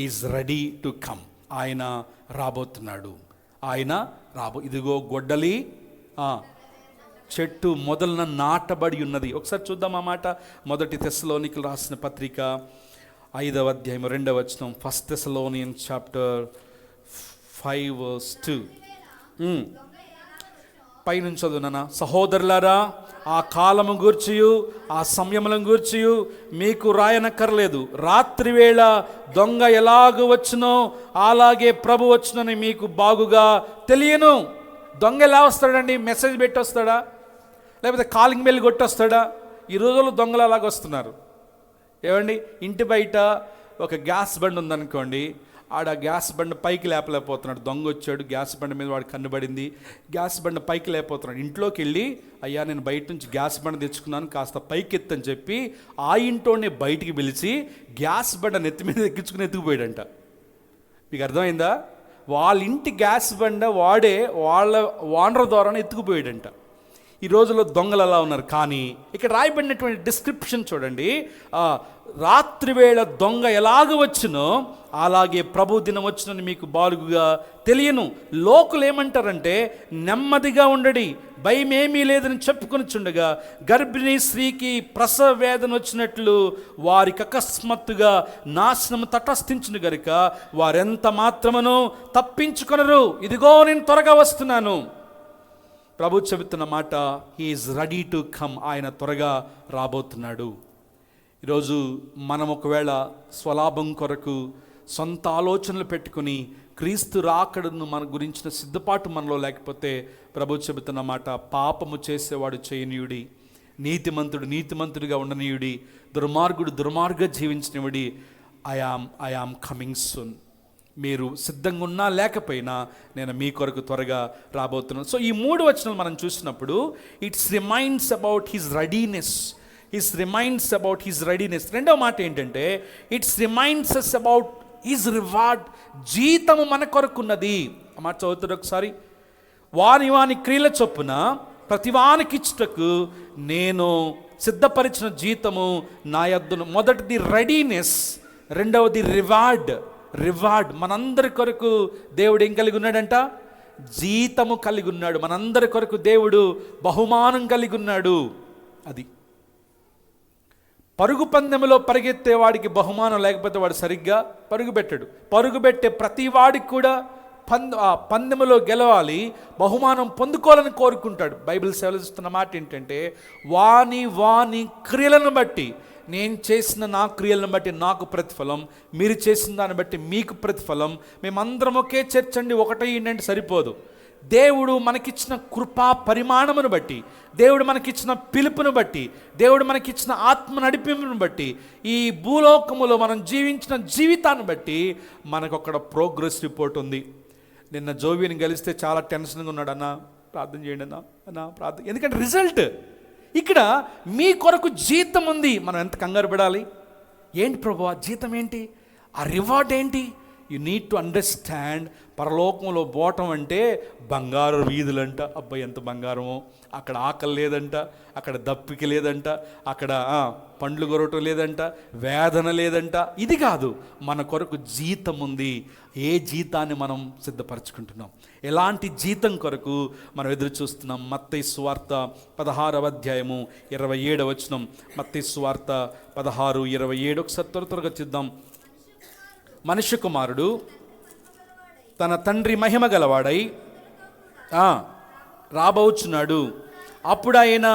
is ready to come. ఆయన రాబోతున్నాడు, ఇదిగో గొడ్డలి చెట్టు మొదలన నాటబడి ఉన్నది. ఒకసారి చూద్దాం ఆ మాట. మొదటి తెస్సలోనికలు రాసిన పత్రిక 5వ అధ్యాయం 2వ వచనం. 1 Thessalonians chapter 5 verse 2. పైనుంచి చదువునా? సహోదరులారా, ఆ కాలము గూర్చియు ఆ సమయములను గూర్చియు మీకు రాయనక్కర్లేదు. రాత్రి వేళ దొంగ ఎలాగ వచ్చునో అలాగే ప్రభు వచ్చునని మీకు బాగుగా తెలియను. దొంగ ఎలా వస్తాడండి? మెసేజ్ పెట్టి వస్తాడా? లేకపోతే కాలింగ్ బెల్ కొట్టి వస్తాడా? ఈ రోజుల్లో దొంగలు అలాగ వస్తున్నారు. ఏమండి, ఇంటి బయట ఒక గ్యాస్ బండ్ ఉందనుకోండి, ఆడ గ్యాస్ బండ్ పైకి లేపలేకపోతున్నాడు. దొంగ వచ్చాడు, గ్యాస్ బండ్ మీద వాడు కన్నుబడింది, గ్యాస్ బండ్ పైకి లేకపోతున్నాడు. ఇంట్లోకి వెళ్ళి, అయ్యా నేను బయట నుంచి గ్యాస్ బండ్ తెచ్చుకున్నాను, కాస్త పైకి ఎత్తని చెప్పి ఆ ఇంట్లోనే బయటికి పిలిచి గ్యాస్ బండ నెత్తి మీద ఎక్కించుకుని ఎత్తుకుపోయాడంట. మీకు అర్థమైందా? వాళ్ళ ఇంటి గ్యాస్ బండ వాడే వాళ్ళ ఓనర్ ద్వారానే ఎత్తుకుపోయాడంట. ఈ రోజుల్లో దొంగలు అలా ఉన్నారు. కానీ ఇక్కడ రాయబడినటువంటి డిస్క్రిప్షన్ చూడండి, రాత్రి వేళ దొంగ ఎలాగ వచ్చునో అలాగే ప్రభు దినం వచ్చునని మీకు బాలుగుగా తెలియను. లోకులు ఏమంటారంటే, నెమ్మదిగా ఉండడి, భయమేమీ లేదని చెప్పుకొని చుండగా గర్భిణీ స్త్రీకి ప్రసవ వేదన వచ్చినట్లు వారికి అకస్మాత్తుగా నాశనం తటస్థించును గనుక వారెంత మాత్రమును తప్పించుకొనరు. ఇదిగో నేను త్వరగా వస్తున్నాను. ప్రభు చెబుతున్న మాట, he is ready to come. ఆయన త్వరగా రాబోతున్నాడు. ఈరోజు మనం ఒకవేళ స్వలాభం కొరకు సొంత ఆలోచనలు పెట్టుకుని క్రీస్తు రాకడను మన గురించిన సిద్ధపాటు మనలో లేకపోతే, ప్రభు చెబుతున్న మాట, పాపము చేసేవాడు చేయనీయుడి, నీతిమంతుడిగా ఉండనీయుడి, దుర్మార్గుడు దుర్మార్గ జీవించనియుడి. I am coming soon. మీరు సిద్ధంగా ఉన్నా లేకపోయినా నేను మీ కొరకు త్వరగా రాబోతున్నాను. సో ఈ 3 వచనాలు మనం చూసినప్పుడు it's reminds about his readiness. రెండవ మాట ఏంటంటే, it's reminds us about his reward. జీతము మన కొరకున్నది. ఆ మాట చదువుతారు ఒకసారి. వాని క్రియల చొప్పున ప్రతివానికిచ్చుటకు నేను సిద్ధపరిచిన జీతము నా యొద్దను. మొదటిది రెడీనెస్, రెండవది రివార్డ్. మనందరి కొరకు దేవుడు ఏం కలిగి ఉన్నాడంట? జీతము కలిగి ఉన్నాడు. మనందరి కొరకు దేవుడు బహుమానం కలిగి ఉన్నాడు. అది పరుగు పందెంలో పరిగెత్తే వాడికి బహుమానం లేకపోతే వాడు సరిగ్గా పరుగుపెట్టడు. పరుగుపెట్టే ప్రతి వాడికి కూడా పందెములో గెలవాలి, బహుమానం పొందుకోవాలని కోరుకుంటాడు. బైబిల్ సెలవిస్తున్న మాట ఏంటంటే, వాని క్రియలను బట్టి, నేను చేసిన నా క్రియలను బట్టి నాకు ప్రతిఫలం, మీరు చేసిన దాన్ని బట్టి మీకు ప్రతిఫలం. మేమందరం ఒకే చర్చ్ అండి, ఒకటే ఏంటంటే సరిపోదు. దేవుడు మనకిచ్చిన కృపా పరిమాణమును బట్టి, దేవుడు మనకిచ్చిన పిలుపును బట్టి, దేవుడు మనకిచ్చిన ఆత్మ నడిపింపును బట్టి, ఈ భూలోకములో మనం జీవించిన జీవితాన్ని బట్టి మనకు అక్కడ ప్రోగ్రెస్ రిపోర్ట్ ఉంది. నిన్న జోవిని కలిస్తే చాలా టెన్షన్గా ఉన్నాడు. అన్న ప్రార్థన చేయండి అన్న ప్రార్థన, ఎందుకంటే రిజల్ట్ ఇక్కడ మీ కొరకు జీతం ఉంది. మనం ఎంత కంగారు పడాలి? ఏంటి ప్రభువా జీతం ఏంటి, ఆ రివార్డ్ ఏంటి? You need to understand. పరలోకంలో పోవటం అంటే బంగారు వీధులంట. అబ్బాయి ఎంత బంగారమో! అక్కడ ఆకలి లేదంట, అక్కడ దప్పిక లేదంట, అక్కడ పండ్లు కొరటం లేదంట, వేదన లేదంట. ఇది కాదు, మన కొరకు జీతం ఉంది. ఏ జీతాన్ని మనం సిద్ధపరచుకుంటున్నాం? ఎలాంటి జీతం కొరకు మనం ఎదురు చూస్తున్నాం? మత్తయి సువార్త 16వ అధ్యాయము 27వ వచనం. మత్తయి సువార్త 16:27 ఒకసారి త్వరగా చూద్దాం. మనుష్య కుమారుడు తన తండ్రి మహిమ గలవాడై రాబోచున్నాడు. అప్పుడు ఆయన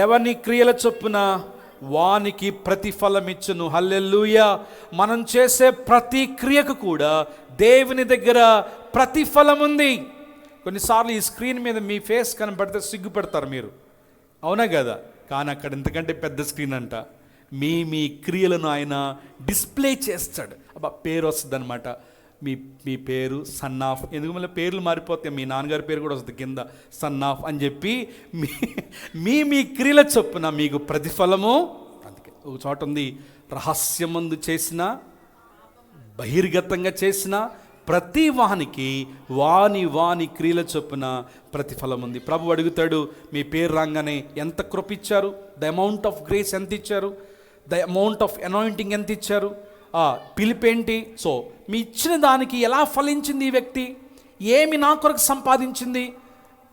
ఎవని క్రియల చొప్పున వానికి ప్రతిఫలమిచ్చును. హల్లెలూయా! మనం చేసే ప్రతి క్రియకు కూడా దేవుని దగ్గర ప్రతిఫలం ఉంది. కొన్నిసార్లు ఈ స్క్రీన్ మీద మీ ఫేస్ కనబడితే సిగ్గుపడతారు మీరు, అవునా కదా? కానీ అక్కడ ఇంతకంటే పెద్ద స్క్రీన్ అంట. మీ క్రియలను ఆయన డిస్ప్లే చేస్తాడు. అబ్బా, పేరు వస్తుంది అనమాట. మీ పేరు సన్ ఆఫ్, ఎందుకు మళ్ళీ పేర్లు మారిపోతాయి. మీ నాన్నగారి పేరు కూడా వస్తుంది కింద, సన్ ఆఫ్ అని చెప్పి మీ క్రియల చొప్పున మీకు ప్రతిఫలము. అందుకే ఒక చోట ఉంది, రహస్యమందు చేసిన, బహిర్గతంగా చేసిన ప్రతి వానికి వాని క్రియల చొప్పున ప్రతిఫలం ఉంది. ప్రభు అడుగుతాడు, మీ పేరు రాగానే ఎంత కృప ఇచ్చారు? ద అమౌంట్ ఆఫ్ గ్రేస్ ఎంత ఇచ్చారు? ద అమౌంట్ ఆఫ్ అనాయింటింగ్ ఎంత ఇచ్చారు? పిలిపేంటి? సో మీ ఇచ్చిన దానికి ఎలా ఫలించింది ఈ వ్యక్తి? ఏమి నా కొరకు సంపాదించింది?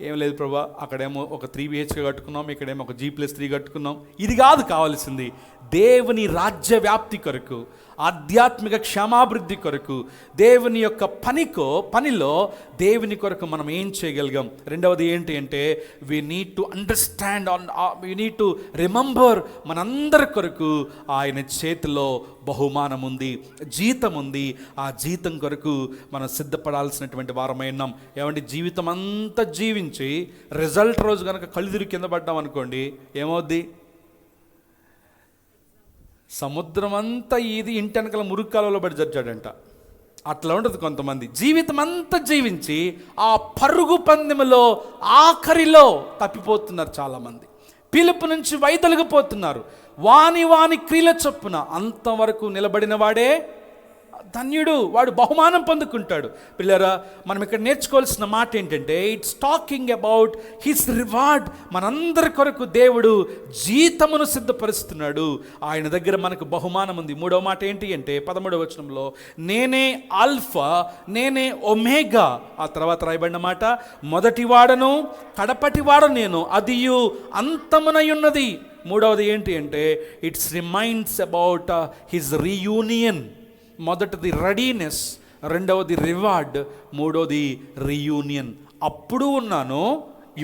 ఏం లేదు ప్రభా, అక్కడేమో ఒక 3 BHK కట్టుకున్నాం, ఇక్కడేమో ఒక G+3 కట్టుకున్నాం. ఇది కాదు కావాల్సింది. దేవుని రాజ్య వ్యాప్తి కొరకు, ఆధ్యాత్మిక క్షేమాభివృద్ధి కొరకు, దేవుని యొక్క పనిలో దేవుని కొరకు మనం ఏం చేయగలిగాం? రెండవది ఏంటి అంటే, we need to understand, we need to remember, మనందరి కొరకు ఆయన చేతిలో బహుమానం ఉంది, జీతం ఉంది. ఆ జీతం కొరకు మనం సిద్ధపడాల్సినటువంటి వారమై ఉన్నాం. ఏమంటే జీవితం అంతా జీవించి రిజల్ట్ రోజు కనుక కళ్ళు కింద పడ్డాం అనుకోండి, ఏమవుద్ది? సముద్రం అంతా ఇది ఇంటి వెనకాల మురుక్కాలలో పడి చచ్చాడంట. అట్లా ఉంటుంది కొంతమంది. జీవితం అంతా జీవించి ఆ పరుగు పందెములో ఆఖరిలో తప్పిపోతున్నారు చాలామంది. పిలుపు నుంచి వైదొలిగిపోతున్నారు. వాని క్రియల చొప్పున అంతవరకు నిలబడిన వాడే ధన్యుడు, వాడు బహుమానం పొందుకుంటాడు. పిల్లరా, మనం ఇక్కడ నేర్చుకోవాల్సిన మాట ఏంటంటే, it's talking about his reward. మనందరి కొరకు దేవుడు జీతమును సిద్ధపరుస్తున్నాడు. ఆయన దగ్గర మనకు బహుమానం ఉంది. 3వ మాట ఏంటి అంటే 13వ వచనంలో, నేనే ఆల్ఫా, నేనే ఒమేగా. ఆ తర్వాత రాయబడిన మాట, మొదటివాడను కడపటివాడు నేను, అదియు అంతమునై ఉన్నది. 3వది ఏంటి అంటే, it's reminds about his reunion. మొదటిది రెడీనెస్, రెండవది రివార్డ్, మూడవది రీయూనియన్. అప్పుడు ఉన్నాను,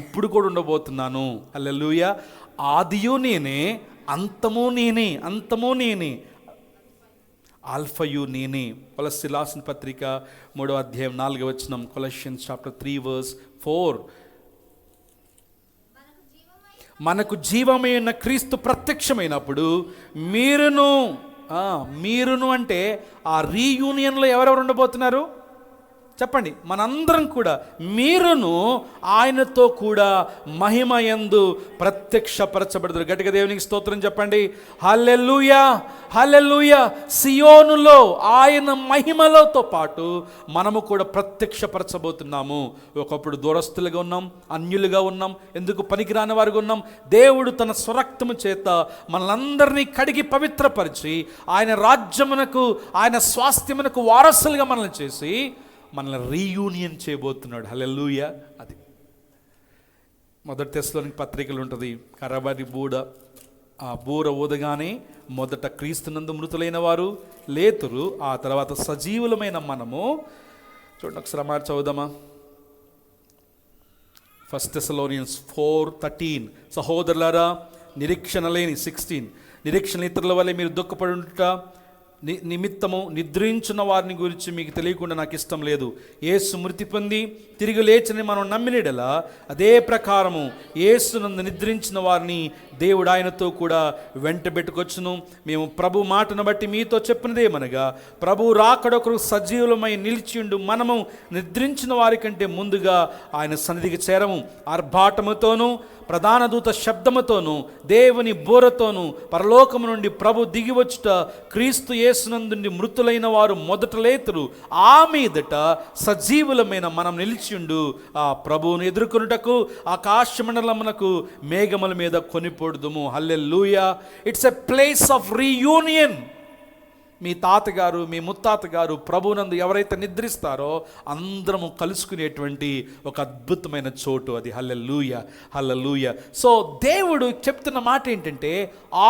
ఇప్పుడు కూడా ఉండబోతున్నాను. హల్లెలూయా! ఆదియు నేనే, అంతము నేనే, ఆల్ఫయు నేనే. కొలస్సీయులకు రాసిన పత్రిక 3వ అధ్యాయం 4వ వచనం, కొలస్సియన్స్ చాప్టర్ 3:4. మనకు జీవమైన క్రీస్తు ప్రత్యక్షమైనప్పుడు మీరును అంటే ఆ రీయూనియన్లో ఎవరెవరు ఉండబోతున్నారు చెప్పండి? మనందరం కూడా మీరును ఆయనతో కూడా మహిమయందు ప్రత్యక్షపరచబడతారు. గట్టిగా దేవునికి స్తోత్రం చెప్పండి. హల్లెలూయా, హల్లెలూయా. సియోనులో ఆయన మహిమలతో పాటు మనము కూడా ప్రత్యక్షపరచబోతున్నాము. ఒకప్పుడు దూరస్తులుగా ఉన్నాం, అన్యులుగా ఉన్నాం, ఎందుకు పనికిరాని వారుగా ఉన్నాం. దేవుడు తన స్వరక్తము చేత మనలందరినీ కడిగి పవిత్రపరిచి ఆయన రాజ్యమునకు, ఆయన స్వాస్థ్యమునకు వారసులుగా మనల్ని చేసి మనల్ని రీయూనియన్ చేయబోతున్నాడు. హల్లెలూయా. అది మొదటి తెస్సలోనికీ పత్రికలు ఉంటుంది. కరబడి ఆ బూర ఊదగానే మొదట క్రీస్తునందు మృతులైన వారు లేతురు, ఆ తర్వాత సజీవులమైన మనము చూడండి ఒకసారి మాట చదువుదామా. 1 Thessalonians 4:13. సహోదరులారా, నిరీక్షణ లేని 16 నిరీక్షణ ఇతరుల వల్లే మీరు దుఃఖపడుట నిమిత్తము నిద్రించిన వారిని గురించి మీకు తెలియకుండా నాకు ఇష్టం లేదు. యేసు మృతి పొంది తిరిగి లేచని మనం నమ్మినడలా అదే ప్రకారము యేసునందు నిద్రించిన వారిని దేవుడు ఆయనతో కూడా వెంట పెట్టుకొచ్చును. మేము ప్రభు మాటను బట్టి మీతో చెప్పినదేమనగా, ప్రభు రాకడొకరు సజీవులమై నిలిచిండు మనము నిద్రించిన వారి కంటే ముందుగా ఆయన సన్నిధికి చేరము. ఆర్భాటముతోనూ ప్రధాన దూత శబ్దముతోనూ దేవుని బోరతోనూ పరలోకము నుండి ప్రభు దిగివచ్చుట క్రీస్తు యేసునందుండి మృతులైన వారు మొదట లేతురు. ఆ మీదట సజీవులమైన మనం నిలిచిండు ఆ ప్రభువును ఎదుర్కొనుటకు ఆకాశమండలమునకు మేఘముల మీద కొనిపోడుదుము. Hallelujah. It's a place of reunion. మీ తాతగారు, మీ ముత్తాతగారు ప్రభువునందు ఎవరైతే నిద్రిస్తారో అందరము కలుసుకునేటువంటి ఒక అద్భుతమైన చోటు అది. హల్లెలూయా, హల్లెలూయా. సో దేవుడు చెప్తున్న మాట ఏంటంటే,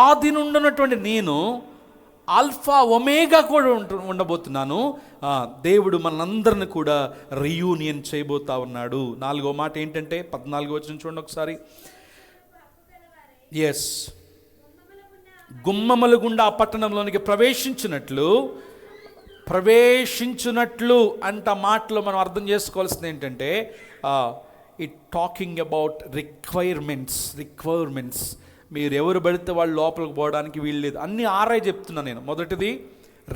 ఆది నుండి ఉన్నటువంటి నేను ఆల్ఫా ఒమేగా కూడా ఉండబోతున్నాను. దేవుడు మనందరిని కూడా రీయూనియన్ చేయబోతా ఉన్నాడు. 4వ మాట ఏంటంటే 14వ వచనం చూడండి ఒకసారి. ఎస్, గుమ్మముల గుండా ఆ పట్టణంలోనికి ప్రవేశించున్నట్లు అంట మాటలో మనం అర్థం చేసుకోవాల్సింది ఏంటంటే, ఇట్ టాకింగ్ అబౌట్ రిక్వైర్మెంట్స్. మీరు ఎవరు పడితే వాళ్ళు లోపలికి పోవడానికి వీల్లేదు. అన్ని 6 చెప్తున్నాను నేను. మొదటిది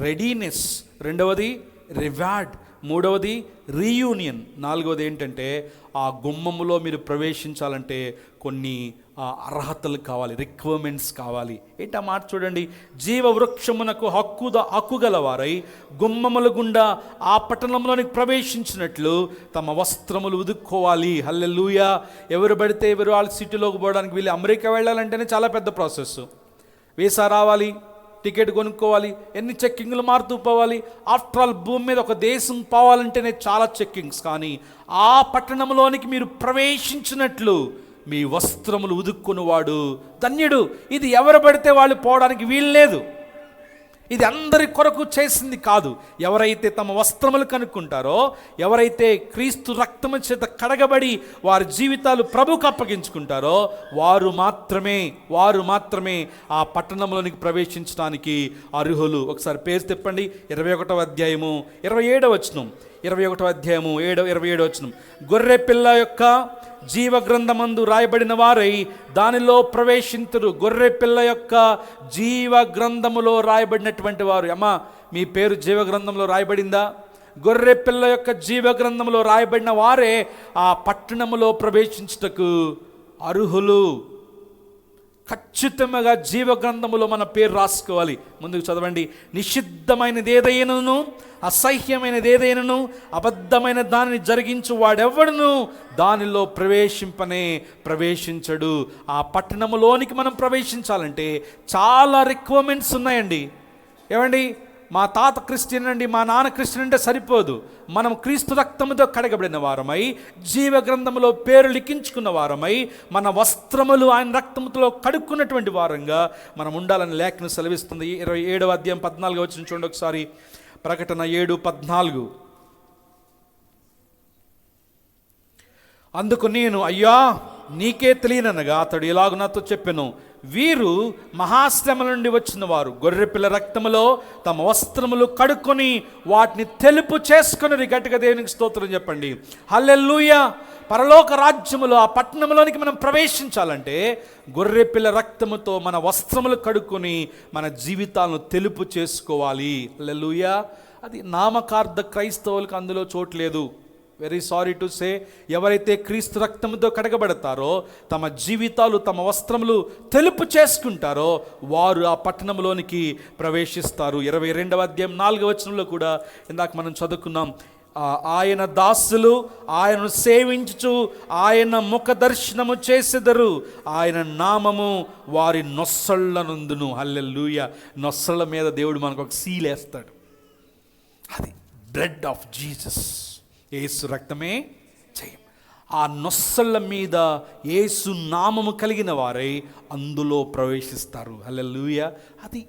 రెడీనెస్, రెండవది రివార్డ్, మూడవది రీయూనియన్, 4వది ఏంటంటే ఆ గుమ్మములో మీరు ప్రవేశించాలంటే కొన్ని అర్హతలు కావాలి, రిక్వైర్మెంట్స్ కావాలి. ఏంటి ఆ మాట చూడండి. జీవవృక్షమునకు హక్కు గలవారై గుమ్మముల గుండా ఆ పట్టణంలోనికి ప్రవేశించినట్లు తమ వస్త్రములు ఉదుక్కోవాలి. హల్లెలూయా. ఎవరు పడితే ఎవరు వాళ్ళ సిటీలోకి పోవడానికి వీళ్ళు అమెరికా వెళ్ళాలంటేనే చాలా పెద్ద ప్రాసెస్. వీసా రావాలి, టికెట్ కొనుక్కోవాలి, ఎన్ని చెక్కింగ్లు మారుతూ పోవాలి. ఆఫ్టర్ ఆల్ భూమి మీద ఒక దేశం పోవాలంటేనే చాలా చెక్కింగ్స్. కానీ ఆ పట్టణంలోనికి మీరు ప్రవేశించినట్లు మీ వస్త్రములు ఉదుక్కునివాడు ధన్యుడు. ఇది ఎవరు పడితే వాళ్ళు పోవడానికి వీల్లేదు. ఇది అందరి కొరకు చేసింది కాదు. ఎవరైతే తమ వస్త్రములు కనుక్కుంటారో, ఎవరైతే క్రీస్తు రక్తము చేత కడగబడి వారి జీవితాలు ప్రభుకు అప్పగించుకుంటారో వారు మాత్రమే ఆ పట్టణంలోనికి ప్రవేశించడానికి అర్హులు. ఒకసారి పేరు తిప్పండి. 21వ అధ్యాయము 27వ వచనం. 21వ అధ్యాయము 27వ వచనం. గొర్రె పిల్ల యొక్క జీవ గ్రంథమందు రాయబడిన వారై దానిలో ప్రవేశింతురు. గొర్రె పిల్ల యొక్క జీవ గ్రంథములో రాయబడినటువంటి వారు. అమ్మా, మీ పేరు జీవ గ్రంథంలో రాయబడిందా? గొర్రె పిల్ల యొక్క జీవ గ్రంథంలో రాయబడిన వారే ఆ పట్టణములో ప్రవేశించుటకు అర్హులు. ఖచ్చితంగా జీవ గ్రంథములో మన పేరు రాసుకోవాలి. ముందుకు చదవండి. నిషిద్ధమైనది ఏదైనను, అసహ్యమైనది ఏదైనను, అబద్ధమైన దానిని జరిగించు వాడెవడును దానిలో ప్రవేశించడు. ఆ పట్టణములోనికి మనం ప్రవేశించాలంటే చాలా రిక్వైర్మెంట్స్ ఉన్నాయండి. ఏమండి, మా తాత క్రిస్టియన్ అండి, మా నాన్న క్రిస్టియన్ అంటే సరిపోదు. మనం క్రీస్తు రక్తముతో కడగబడిన వారమై, జీవ గ్రంథములో పేరు లిఖించుకున్న వారమై, మన వస్త్రములు ఆయన రక్తముతో కడుక్కున్నటువంటి వారంగా మనం ఉండాలని లేఖనం సెలవిస్తుంది. 27వ అధ్యాయం 14వ వచనం చూడండి ఒకసారి. ప్రకటన 7:14. అందుకు నేను, అయ్యా నీకే తెలియననగా అతడు ఇలాగ నాతో చెప్పెను, వీరు మహాశ్రమ నుండి వచ్చిన వారు గొర్రెపిల్ల రక్తములో తమ వస్త్రములు కడుక్కొని వాటిని తెలుపు చేసుకొని. గట్టిగా దేవునికి స్తోత్రం చెప్పండి. హల్లెలూయా. పరలోక రాజ్యములో ఆ పట్టణంలోనికి మనం ప్రవేశించాలంటే గొర్రెపిల్ల రక్తముతో మన వస్త్రములు కడుక్కొని మన జీవితాలను తెలుపు చేసుకోవాలి. హల్లెలూయా. అది నామకార్థ క్రైస్తవులకు అందులో చోట్లేదు. వెరీ సారీ టు సే, ఎవరైతే క్రీస్తు రక్తంతో కడగబడతారో, తమ జీవితాలు, తమ వస్త్రములు తెలుపు చేసుకుంటారో వారు ఆ పట్టణంలోనికి ప్రవేశిస్తారు. 22వ అధ్యాయం 4వ వచనంలో కూడా ఇందాక మనం చదువుకున్నాం. ఆయన దాసులు ఆయనను సేవించుచు ఆయన ముఖ దర్శనము చేసెదరు, ఆయన నామము వారి నొసళ్ళనందును. హల్లెలూయా. నొసళ్ళ మీద దేవుడు మనకు ఒక సీల్ వేస్తాడు. అది బ్లడ్ ఆఫ్ జీసస్. యేసు రక్తమే జయం. ఆ నొసళ్ళ మీద యేసు నామము కలిగిన వారై అందులో ప్రవేశిస్తారు. హల్లెలూయా. అది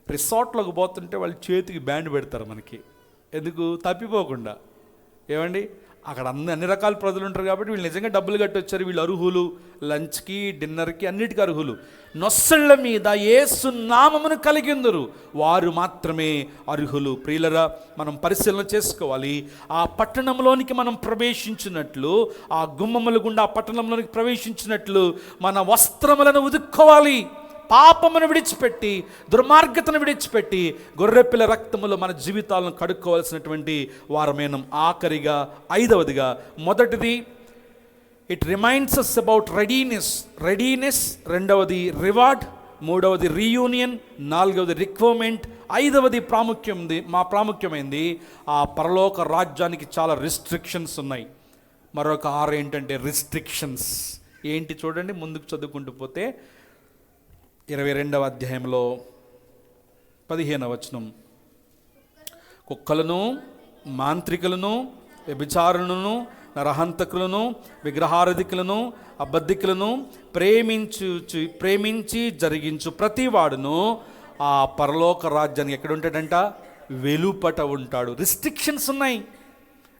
రిసార్ట్లోకి పోతుంటే వాళ్ళు చేతికి బ్యాండ్ పెడతారు మనకి. ఎందుకు? తప్పిపోకుండా. ఏమండి, అక్కడ అన్ని రకాల ప్రజలు ఉంటారు కాబట్టి వీళ్ళు నిజంగా డబ్బులు కట్టి వచ్చారు, వీళ్ళు అర్హులు, లంచ్కి డిన్నర్కి అన్నిటికీ అర్హులు. నొసళ్ళ మీద యేసు నామమును కలిగిందరు, వారు మాత్రమే అర్హులు. ప్రియులరా, మనం పరిశీలన చేసుకోవాలి. ఆ పట్టణంలోనికి మనం ప్రవేశించినట్లు, ఆ గుమ్మముల గుండా ఆ పట్టణంలోనికి ప్రవేశించినట్లు మన వస్త్రములను ఉదుక్కోవాలి. పాపమును విడిచిపెట్టి, దుర్మార్గతను విడిచిపెట్టి, గొర్రెపిల్ల రక్తములో మన జీవితాలను కడుక్కోవాల్సినటువంటి వారమేనం. ఆఖరిగా, ఐదవదిగా, మొదటిది it reminds us about readiness, రెండవది రివార్డ్, మూడవది రీయూనియన్, నాలుగవది రిక్వైర్మెంట్, ఐదవది ప్రాముఖ్యమైనది ఆ పరలోక రాజ్యానికి చాలా రిస్ట్రిక్షన్స్ ఉన్నాయి. మరొక 6 ఏంటంటే రిస్ట్రిక్షన్స్ ఏంటి చూడండి, ముందుకు చదువుకుంటూ పోతే 22వ అధ్యాయంలో 15వ వచనం, కుక్కలను, మాంత్రికులను, వ్యభిచారులను, నరహంతకులను, విగ్రహారాధికులను, అబద్ధికులను ప్రేమించి జరిగించు ప్రతివాడును ఆ పరలోక రాజ్యానికి ఎక్కడ ఉంటాడంట? వెలుపట ఉంటాడు. రిస్ట్రిక్షన్స్ ఉన్నాయి.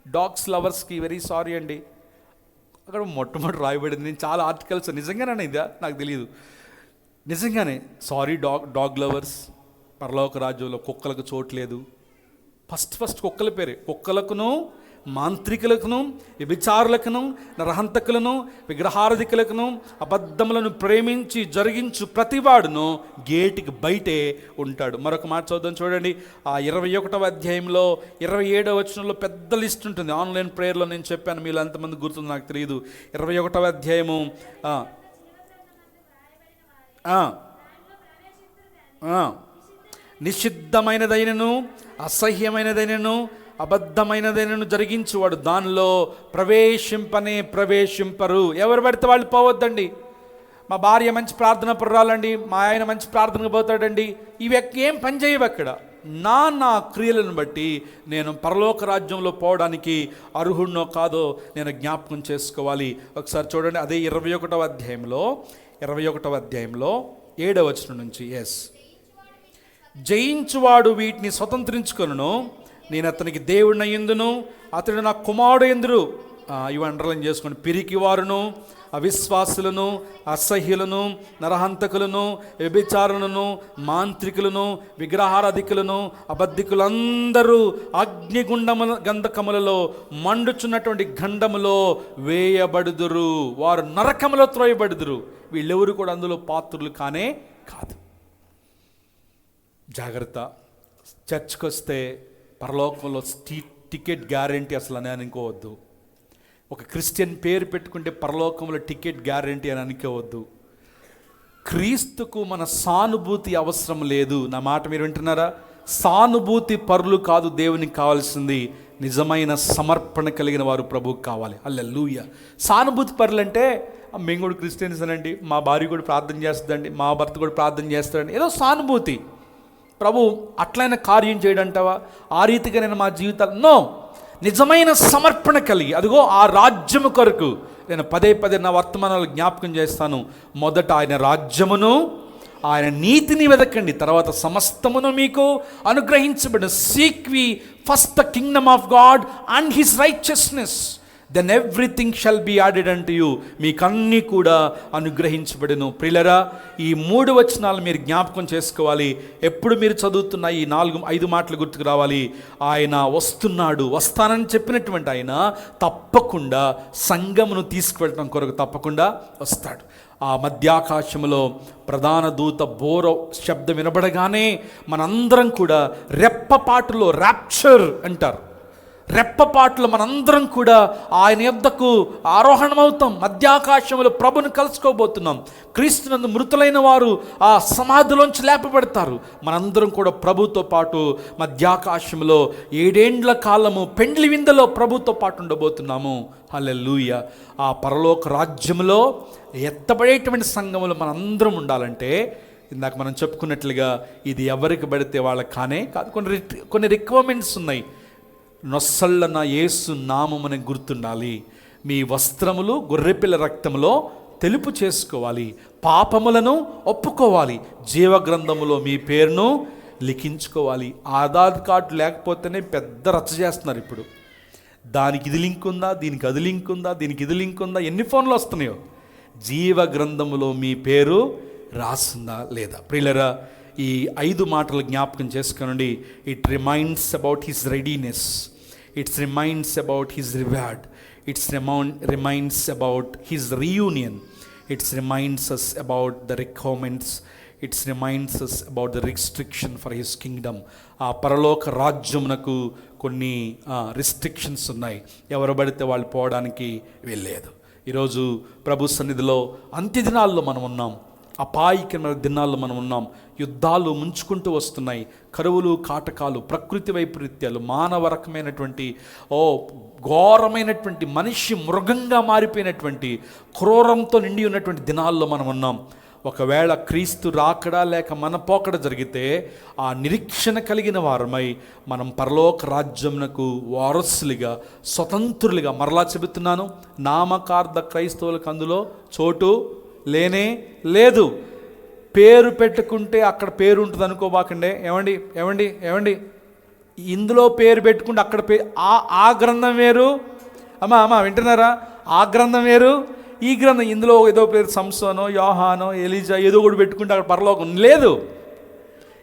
డాగ్స్ లవర్స్కి వెరీ సారీ అండి, అక్కడ మొట్టమొదటి రాయబడింది. నేను చాలా ఆర్టికల్స్ నిజంగానే ఇదా నాకు తెలియదు, నిజంగానే సారీ డాగ్ లవర్స్, పరలోక రాజ్యంలో కుక్కలకు చోట్లేదు. ఫస్ట్ కుక్కల పేరే. కుక్కలకును, మాంత్రికులకును, వ్యభిచారులకును, నరహంతకులను, విగ్రహారాధికులకును, అబద్ధములను ప్రేమించి జరిగించు ప్రతివాడును గేటుకి బయటే ఉంటాడు. మరొక మాట చూద్దాం చూడండి, ఆ 21వ అధ్యాయంలో 27వ వచనంలో పెద్ద లిస్ట్ ఉంటుంది. ఆన్లైన్ ప్రేయర్లో నేను చెప్పాను, మీరు ఎంతమంది గుర్తుందో నాకు తెలియదు. 21వ అధ్యాయము నిషిద్ధమైనదైనను, అసహ్యమైనదైనను, అబద్ధమైనదైనను జరిగించువాడు దానిలో ప్రవేశింపరు. ఎవరు పడితే వాళ్ళు పోవద్దండి. మా భార్య మంచి ప్రార్థన పరురాలండి, మా ఆయన మంచి ప్రార్థనకు పోతాడండి, ఇవి ఏం పని చేయవు అక్కడ. నా క్రియలను బట్టి నేను పరలోక రాజ్యంలో పోవడానికి అర్హుడినో కాదో నేను జ్ఞాపకం చేసుకోవాలి. ఒకసారి చూడండి, అదే 21వ అధ్యాయంలో 7వ వచనం నుంచి, జయించువాడు వీటిని స్వతంత్రించుకొనును, నేను అతనికి దేవుడినయ్యుందును, అతడు నా కుమారుడు ఎందురు. ఇవి అండర్లైన్ చేసుకోండి. పిరికివారును, అవిశ్వాసులను, అసహ్యులను, నరహంతకులను, వ్యభిచారులను, మాంత్రికులను, విగ్రహారాధికులను, అబద్ధికులందరూ గంధకములలో మండుచున్నటువంటి గండములో వేయబడుదురు, వారు నరకములో త్రోయబడుదురు. వీళ్ళెవరు కూడా అందులో పాత్రులు కానే కాదు. జాగ్రత్త. చర్చ్కి వస్తే పరలోకంలో టికెట్ గ్యారంటీ అసలు అని అనుకోవద్దు. ఒక క్రిస్టియన్ పేరు పెట్టుకుంటే పరలోకంలో టికెట్ గ్యారంటీ అని అనుకోవద్దు. క్రీస్తుకు మన సానుభూతి అవసరం లేదు. నా మాట మీరు వింటున్నారా? సానుభూతి పరులు కాదు దేవునికి కావాల్సింది, నిజమైన సమర్పణ కలిగిన వారు ప్రభువుకి కావాలి. హల్లెలూయా. సానుభూతి పరులు అంటే మేము కూడా క్రిస్టియన్స్ అనండి, మా భార్య కూడా ప్రార్థన చేస్తుందండి, మా భర్త కూడా ప్రార్థన చేస్తాడండి, ఏదో సానుభూతి. ప్రభు అట్లయినా కార్యం చేయడంటావా? ఆ రీతిగా నేను మా జీవితాలు నిజమైన సమర్పణ కలిగి, అదిగో ఆ రాజ్యము కొరకు నేను పదే నా వర్తమానాలు జ్ఞాపకం చేస్తాను. మొదట ఆయన రాజ్యమును, ఆయన నీతిని వెదకండి, తర్వాత సమస్తమును మీకు అనుగ్రహించబడిన. Seek we first the kingdom of God and his righteousness, then everything shall be added unto you. మీకన్నీ కూడా అనుగ్రహించబడును. ప్రియులరా, ఈ 3 వచనాలు మీరు జ్ఞాపకం చేసుకోవాలి. ఎప్పుడు మీరు చదువుతున్న ఈ 4-5 మాటలు గుర్తుకు రావాలి. ఆయన వస్తానని చెప్పినటువంటి ఆయన తప్పకుండా సంఘమును తీసుకువెళ్ళడం కొరకు తప్పకుండా వస్తాడు. ఆ మధ్యాకాశంలో ప్రధాన దూత బోర శబ్దం వినబడగానే మనందరం కూడా రెప్పపాటులో, ర్యాప్చర్ అంటారు, రెప్పపాటులో మనందరం కూడా ఆయన యొద్దకు ఆరోహణమవుతాం. మధ్యాకాశంలో ప్రభుని కలుసుకోబోతున్నాం. క్రీస్తునందు మృతులైన వారు ఆ సమాధిలోంచి లేపబడతారు. మనందరం కూడా ప్రభుతో పాటు మధ్యాకాశంలో 7 ఏండ్ల కాలము పెండ్లి విందులో ప్రభుతో పాటు ఉండబోతున్నాము. హల్లెలూయా. ఆ పరలోక రాజ్యంలో ఎత్తబడేటువంటి సంఘములో మనందరం ఉండాలంటే ఇందాక మనం చెప్పుకున్నట్లుగా ఇది ఎవరికి పడితే వాళ్ళకి కానే కాదు. కొన్ని రిక్వైర్మెంట్స్ ఉన్నాయి. నొసళ్ళన యేసు నామముని గుర్తుండాలి. మీ వస్త్రములు గొర్రెపిల్ల రక్తములో తెలుపు చేసుకోవాలి. పాపములను ఒప్పుకోవాలి. జీవగ్రంథములో మీ పేరును లిఖించుకోవాలి. ఆధార్ కార్డు లేకపోతేనే పెద్ద రచ్చ చేస్తున్నారు ఇప్పుడు. దానికి ఇది లింక్ ఉందా, దీనికి అది లింక్ ఉందా, దీనికి ఇది లింక్ ఉందా, ఎన్ని ఫోన్లు వస్తున్నాయో. జీవ గ్రంథములో మీ పేరు రాసిందా లేదా? ప్రియులరా, ఈ 5 మాటలు జ్ఞాపకం చేసుకోనండి. It reminds about his readiness, it's reminds about his reward, it's reminds about his reunion, it's reminds us about the requirements, it's reminds us about the restriction for his kingdom. ఆ పరలోక రాజ్యమునకు కొన్ని రిస్ట్రిక్షన్స్ ఉన్నాయి. ఎవరు పడితే వాళ్ళు పోవడానికి వెళ్ళలేదు. ఈరోజు ప్రభు సన్నిధిలో అంత్య దినాల్లో మనం ఉన్నాం, అపాయకమైన దినాల్లో మనం ఉన్నాం. యుద్ధాలు ముంచుకుంటూ వస్తున్నాయి, కరువులు, కాటకాలు, ప్రకృతి వైపరీత్యాలు, మానవ రకమైనటువంటి ఘోరమైనటువంటి మనిషి మృగంగా మారిపోయినటువంటి క్రూరంతో నిండి ఉన్నటువంటి దినాల్లో మనం ఉన్నాం. ఒకవేళ క్రీస్తు రాకడా లేక మన పోకడ జరిగితే ఆ నిరీక్షణ కలిగిన వారమై మనం పరలోక రాజ్యమునకు వారసులుగా, స్వతంత్రులుగా, మరలా చెబుతున్నాను, నామకార్థ క్రైస్తవులకు అందులో చోటు లేనే లేదు. పేరు పెట్టుకుంటే అక్కడ పేరు ఉంటుంది అనుకోబాకండి. ఏమండి ఏమండి ఏమండి ఇందులో పేరు పెట్టుకుంటే అక్కడ ఆ గ్రంథం వేరు. అమ్మా వింటున్నారా? ఆ గ్రంథం వేరు, ఈ గ్రంథం. ఇందులో ఏదో పేరు సంసోనో, యోహానో, ఎలీజా ఏదో కూడా పెట్టుకుంటే అక్కడ పరలోకం లేదు.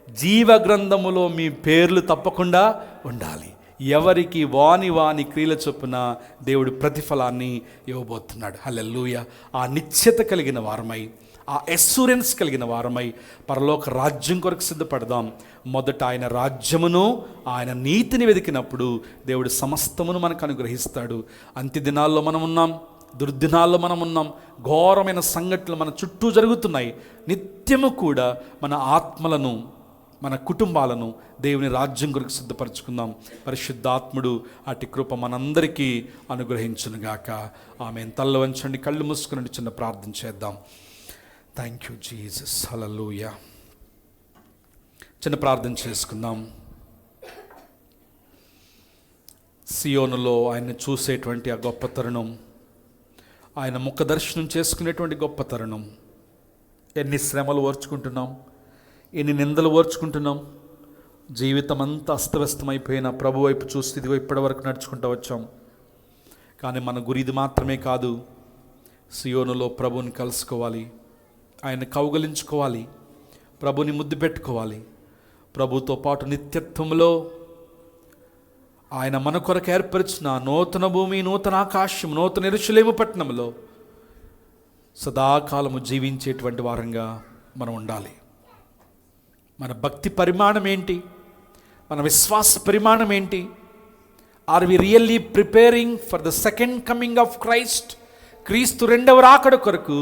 జీవ గ్రంథములో మీ పేర్లు తప్పకుండా ఉండాలి. ఎవరికి వాని క్రియల చొప్పున దేవుడు ప్రతిఫలాన్ని ఇవ్వబోతున్నాడు. హల్లెలూయా. ఆ నిశ్చయత కలిగిన వారమై, ఆ ఎస్యూరెన్స్ కలిగిన వారమై పరలోక రాజ్యం కొరకు సిద్ధపడదాం. మొదట ఆయన రాజ్యమును, ఆయన నీతిని వెతికినప్పుడు దేవుడు సమస్తమును మనకు అనుగ్రహిస్తాడు. అంత్య దినాల్లో మనం ఉన్నాం, దుర్దినాల్లో మనం ఉన్నాం. ఘోరమైన సంఘటనలు మన చుట్టూ జరుగుతున్నాయి. నిత్యము కూడా మన ఆత్మలను, మన కుటుంబాలను దేవుని రాజ్యం కొరకు సిద్ధపరచుకుందాం. పరిశుద్ధాత్ముడు అటు కృప మనందరికీ అనుగ్రహించునుగాక. ఆమెన్. తల్ల వంచండి, కళ్ళు మూసుకుని చిన్న ప్రార్థన చేద్దాం. Thank you Jesus. హల్లెలూయా. చిన్న ప్రార్థన చేసుకుందాం. సియోనులో ఆయన చూసేటువంటి ఆ గొప్ప తరుణం, ఆయన ముఖ దర్శనం చేసుకునేటువంటి గొప్ప తరుణం. ఎన్ని శ్రమలు ఓర్చుకుంటున్నాం, ఎన్ని నిందలు ఓర్చుకుంటున్నాం. జీవితం అంతా అస్తవ్యస్తమైపోయిన ప్రభు వైపు చూస్తే ఇదిగో ఇప్పటి వరకు నడుచుకుంటూ వచ్చాం. కానీ మన గురి ఇది మాత్రమే కాదు. సియోనులో ప్రభుని కలుసుకోవాలి, ఆయన కౌగలించుకోవాలి, ప్రభుని ముద్దు పెట్టుకోవాలి. ప్రభుతో పాటు నిత్యత్వంలో ఆయన మన కొరకు ఏర్పరిచిన నూతన భూమి, నూతన ఆకాశం, నూతన యెరూషలేము పట్టణంలో సదాకాలము జీవించేటువంటి వారంగా మనం ఉండాలి. మన భక్తి పరిమాణం ఏంటి? మన విశ్వాస పరిమాణం ఏంటి? Are we really preparing for the second coming of Christ? క్రీస్తు రెండవ రాకడ కొరకు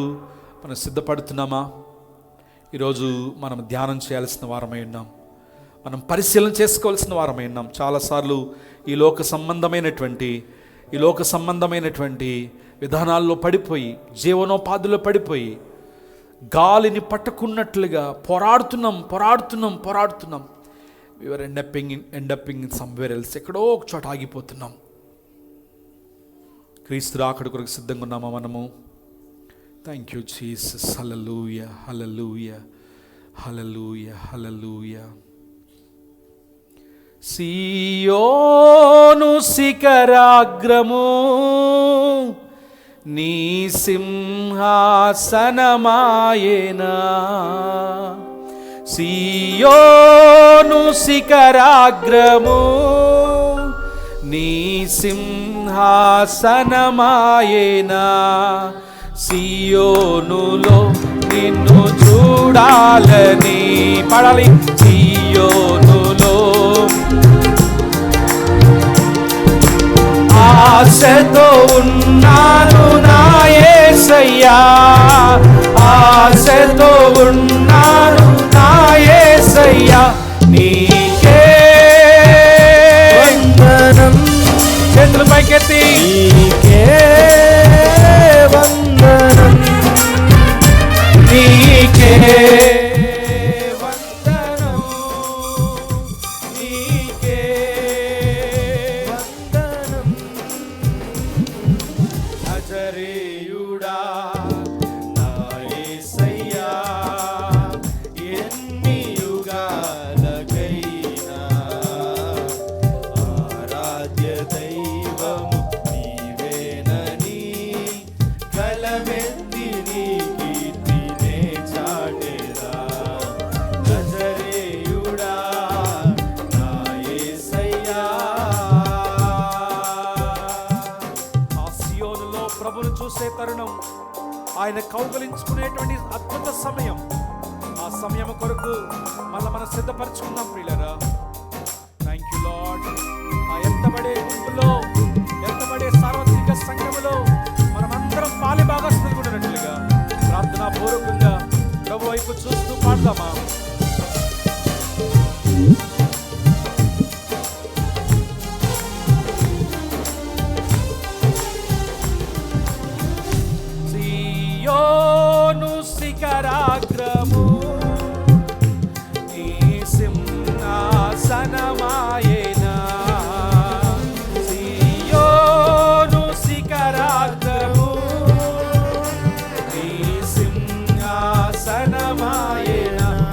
మనం సిద్ధపడుతున్నామా? ఈరోజు మనం ధ్యానం చేయాల్సిన వారమై ఉన్నాం, మనం పరిశీలన చేసుకోవాల్సిన వారమై ఉన్నాం. చాలాసార్లు ఈ లోక సంబంధమైనటువంటి విధానాల్లో పడిపోయి, జీవనోపాధిలో పడిపోయి, గాలిని పట్టుకున్నట్లుగా పోరాడుతున్నాం. We are ending up in somewhere else. ఎక్కడో ఒక చోట ఆగిపోతున్నాం. క్రీస్తు రాకడ కొరకు సిద్ధంగా ఉన్నామా మనము? Thank you Jesus. Hallelujah, hallelujah, hallelujah, hallelujah. సియోను శిఖరాగ్రము నీ సింహాసనమాయేనా. సియోను శిఖరాగ్రము నీ సింహాసనమాయేనా. సియోనులో నిన్ను చూడాలని పాడాలి. సియోనులో ఆశతో ఉన్నాను నా యేసయ్యా, ఆశతో ఉన్నాను నా యేసయ్యా. నీకే వందనం. చేతులు పైకెత్తి నీకే వందనం, నీకే వందనం, నీకే వందనం. నజరేయుడా నా యేసయ్యా, ఎన్ని యుగాలకైనా ఆరాధ్య దైవము ప్రభువును చూసే తరుణం, ఆయన కౌగలించుకునేటువంటి అద్భుత సమయం. ఆ సమయం కొరకు మనం సిద్ధపరచుకుందాం ప్రియులారా. Thank you lord. ఆ ఎత్తబడే గుంపులో, ఎత్తబడే సార్వత్రిక సంఘములో మనమందరం పాలి భాగస్తులు ఉన్నట్లుగా ప్రార్థనా పూర్వకంగా ప్రభు వైపు చూస్తూ పాడదామా? సియోను శిఖరాగ్రము నీ సింహాసనమాయేనా. సియోను శిఖరాగ్రము నీ సింహాసనమాయేనా.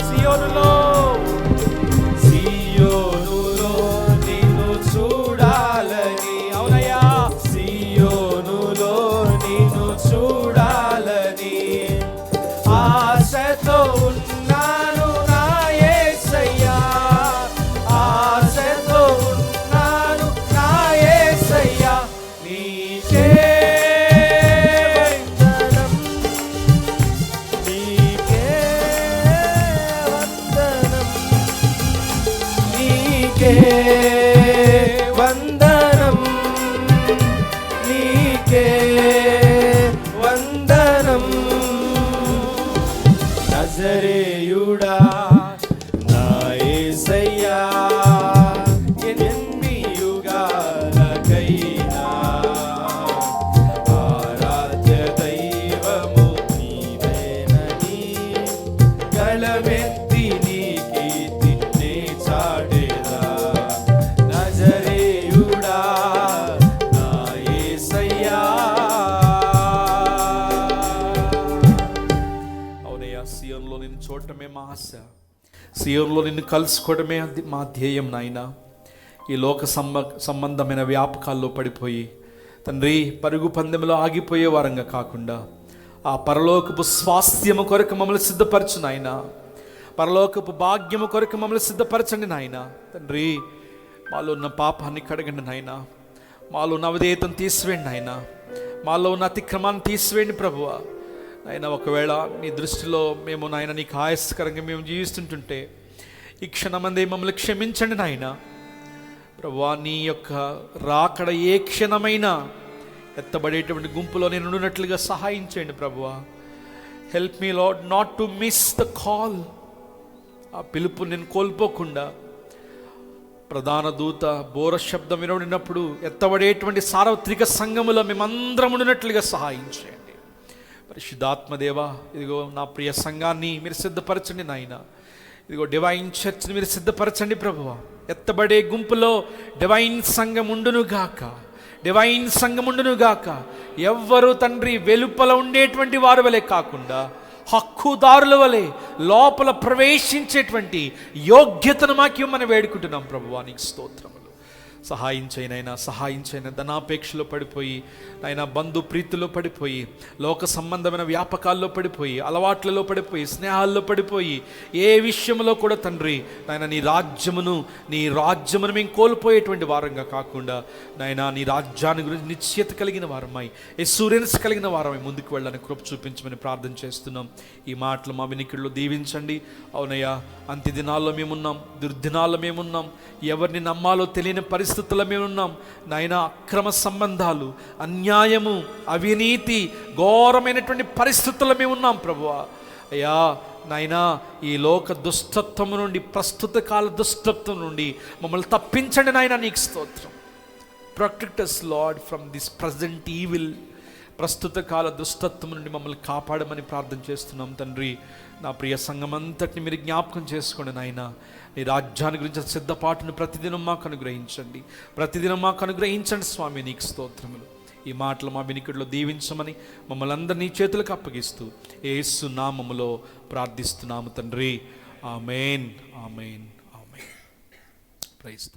సియోనులో నిన్ను చూడాలని, అవునయ్యా, సియోనులో నిన్ను చూడాలని ఆశతో ఉన్నాను నా యేసయ్యా, ఆశతో ఉన్నాను నా యేసయ్యా. నీకే వందనం, నీకే వందనం, నీకే వందనం, నీకే వందనం. నజరేయుడా నా యేసయ్యా, ఎన్ని యుగాలకైనా ఆరాధ్య దైవము నీవేనని గళమెత్తి నీ కీర్తినే చాటెదా. నజరేయుడా నా యేసయ్యా. అవునయ్యా, సియోనులో నిన్ను చూడటమే మా ఆశ, సియోనులో నిన్ను కలుసుకోవడమే మా ధ్యేయం నాయన. ఈ లోక సంబంధమైన వ్యాపకాల్లో పడిపోయి తండ్రి పరుగు పందెంలో ఆగిపోయే వారంగా కాకుండా ఆ పరలోకపు స్వాస్థ్యము కొరకు మమ్మల్ని సిద్ధపరచు నాయన. పరలోకపు భాగ్యము కొరకు మమ్మల్ని సిద్ధపరచండి నాయన. తండ్రి మాలో ఉన్న పాపాన్ని కడగండి నాయన, మాలో ఉన్న అవిధేయతను తీసివేయండి నాయన, మాలో ఉన్న అతిక్రమాన్ని తీసివేయండి ప్రభువా. నాయన ఒకవేళ నీ దృష్టిలో మేము నాయన నీకు ఆయాస్కరంగా మేము జీవిస్తుంటుంటే ఈ క్షణమందే మమ్మల్ని క్షమించండి నాయన. ప్రభువా, నీ యొక్క రాకడ ఏ క్షణమైనా ఎత్తబడేటువంటి గుంపులో నేను ఉన్నట్లుగా సహాయం చేయండి ప్రభువా. Help me lord not to miss the call. ఆ పిలుపు నేను కోల్పోకుండా ప్రధాన దూత బోర శబ్దం వినబడినప్పుడు ఎత్తబడేటువంటి సార్వత్రిక సంఘములో మేమందరం ఉన్నట్లుగా సహాయం చేయండి. పరిశుద్ధాత్మదేవా, ఇదిగో నా ప్రియ సంఘాన్ని మీరు సిద్ధపరచండి నాయన. ఇదిగో డివైన్ చర్చ్ని మీరు సిద్ధపరచండి ప్రభువా. ఎత్తబడే గుంపులో డివైన్ సంఘం ఉండునుగాక, డివైన్ సంఘం ఉండునుగాక. ఎవ్వరు తండ్రి వెలుపల ఉండేటువంటి వారి వలె కాకుండా హక్కుదారుల వలె లోపల ప్రవేశించేటువంటి యోగ్యతను మాకు మనం వేడుకుంటున్నాం ప్రభువా. నీకు స్తోత్రములు. సహాయం చేయనైనా, సహాయం చేయన. ధనాపేక్షలో పడిపోయి నాయన, బంధు ప్రీతిలో పడిపోయి, లోక సంబంధమైన వ్యాపకాల్లో పడిపోయి, అలవాట్లలో పడిపోయి, స్నేహాల్లో పడిపోయి, ఏ విషయంలో కూడా తండ్రి నాయన నీ రాజ్యమును మేము కోల్పోయేటువంటి వారంగా కాకుండా నాయన నీ రాజ్యాన్ని గురించి నిశ్చయత కలిగిన వారమై, ఎస్యూరెన్స్ కలిగిన వారమై ముందుకు వెళ్ళడానికి కృప చూపించమని ప్రార్థన చేస్తున్నాం. ఈ మాటలు మా వినికిడిలో దీవించండి. అవునయ్యా, అంత్య దినాల్లో మేమున్నాం, దుర్దినాల్లో మేమున్నాం, ఎవరిని నమ్మాలో తెలియని పరిస్థితుల్లో మేమున్నాం నాయన. అక్రమ సంబంధాలు, అన్యాయము, అవినీతి, ఘోరమైనటువంటి పరిస్థితుల్లో మేమున్నాం ప్రభువా. అయ్యా నాయనా, ఈ లోక దుష్టత్వం నుండి, ప్రస్తుత కాల దుష్టత్వం నుండి మమ్మల్ని తప్పించండి నాయన. నీకు స్తోత్రం. Protect us lord from this present evil. ప్రస్తుత కాల దుష్టత్వం నుండి మమ్మల్ని కాపాడమని ప్రార్థన చేస్తున్నాం తండ్రి. నా ప్రియ సంఘం అంతటిని మీరు జ్ఞాపకం చేసుకోండి నాయన. నీ రాజ్యాన్ని గురించి సిద్ధపాటును ప్రతిదినం మాకు అనుగ్రహించండి, ప్రతిదినం మాకు అనుగ్రహించండి స్వామి. నీకు స్తోత్రములు. ఈ మాటలు మా వినికిడిలో దీవించమని మమ్మల్ని అందరినీ చేతులకు అప్పగిస్తూ యేసు నామములో ప్రార్థిస్తున్నాము తండ్రి. ఆమేన్, ఆమేన్, ఆమేన్. ప్రైజ్.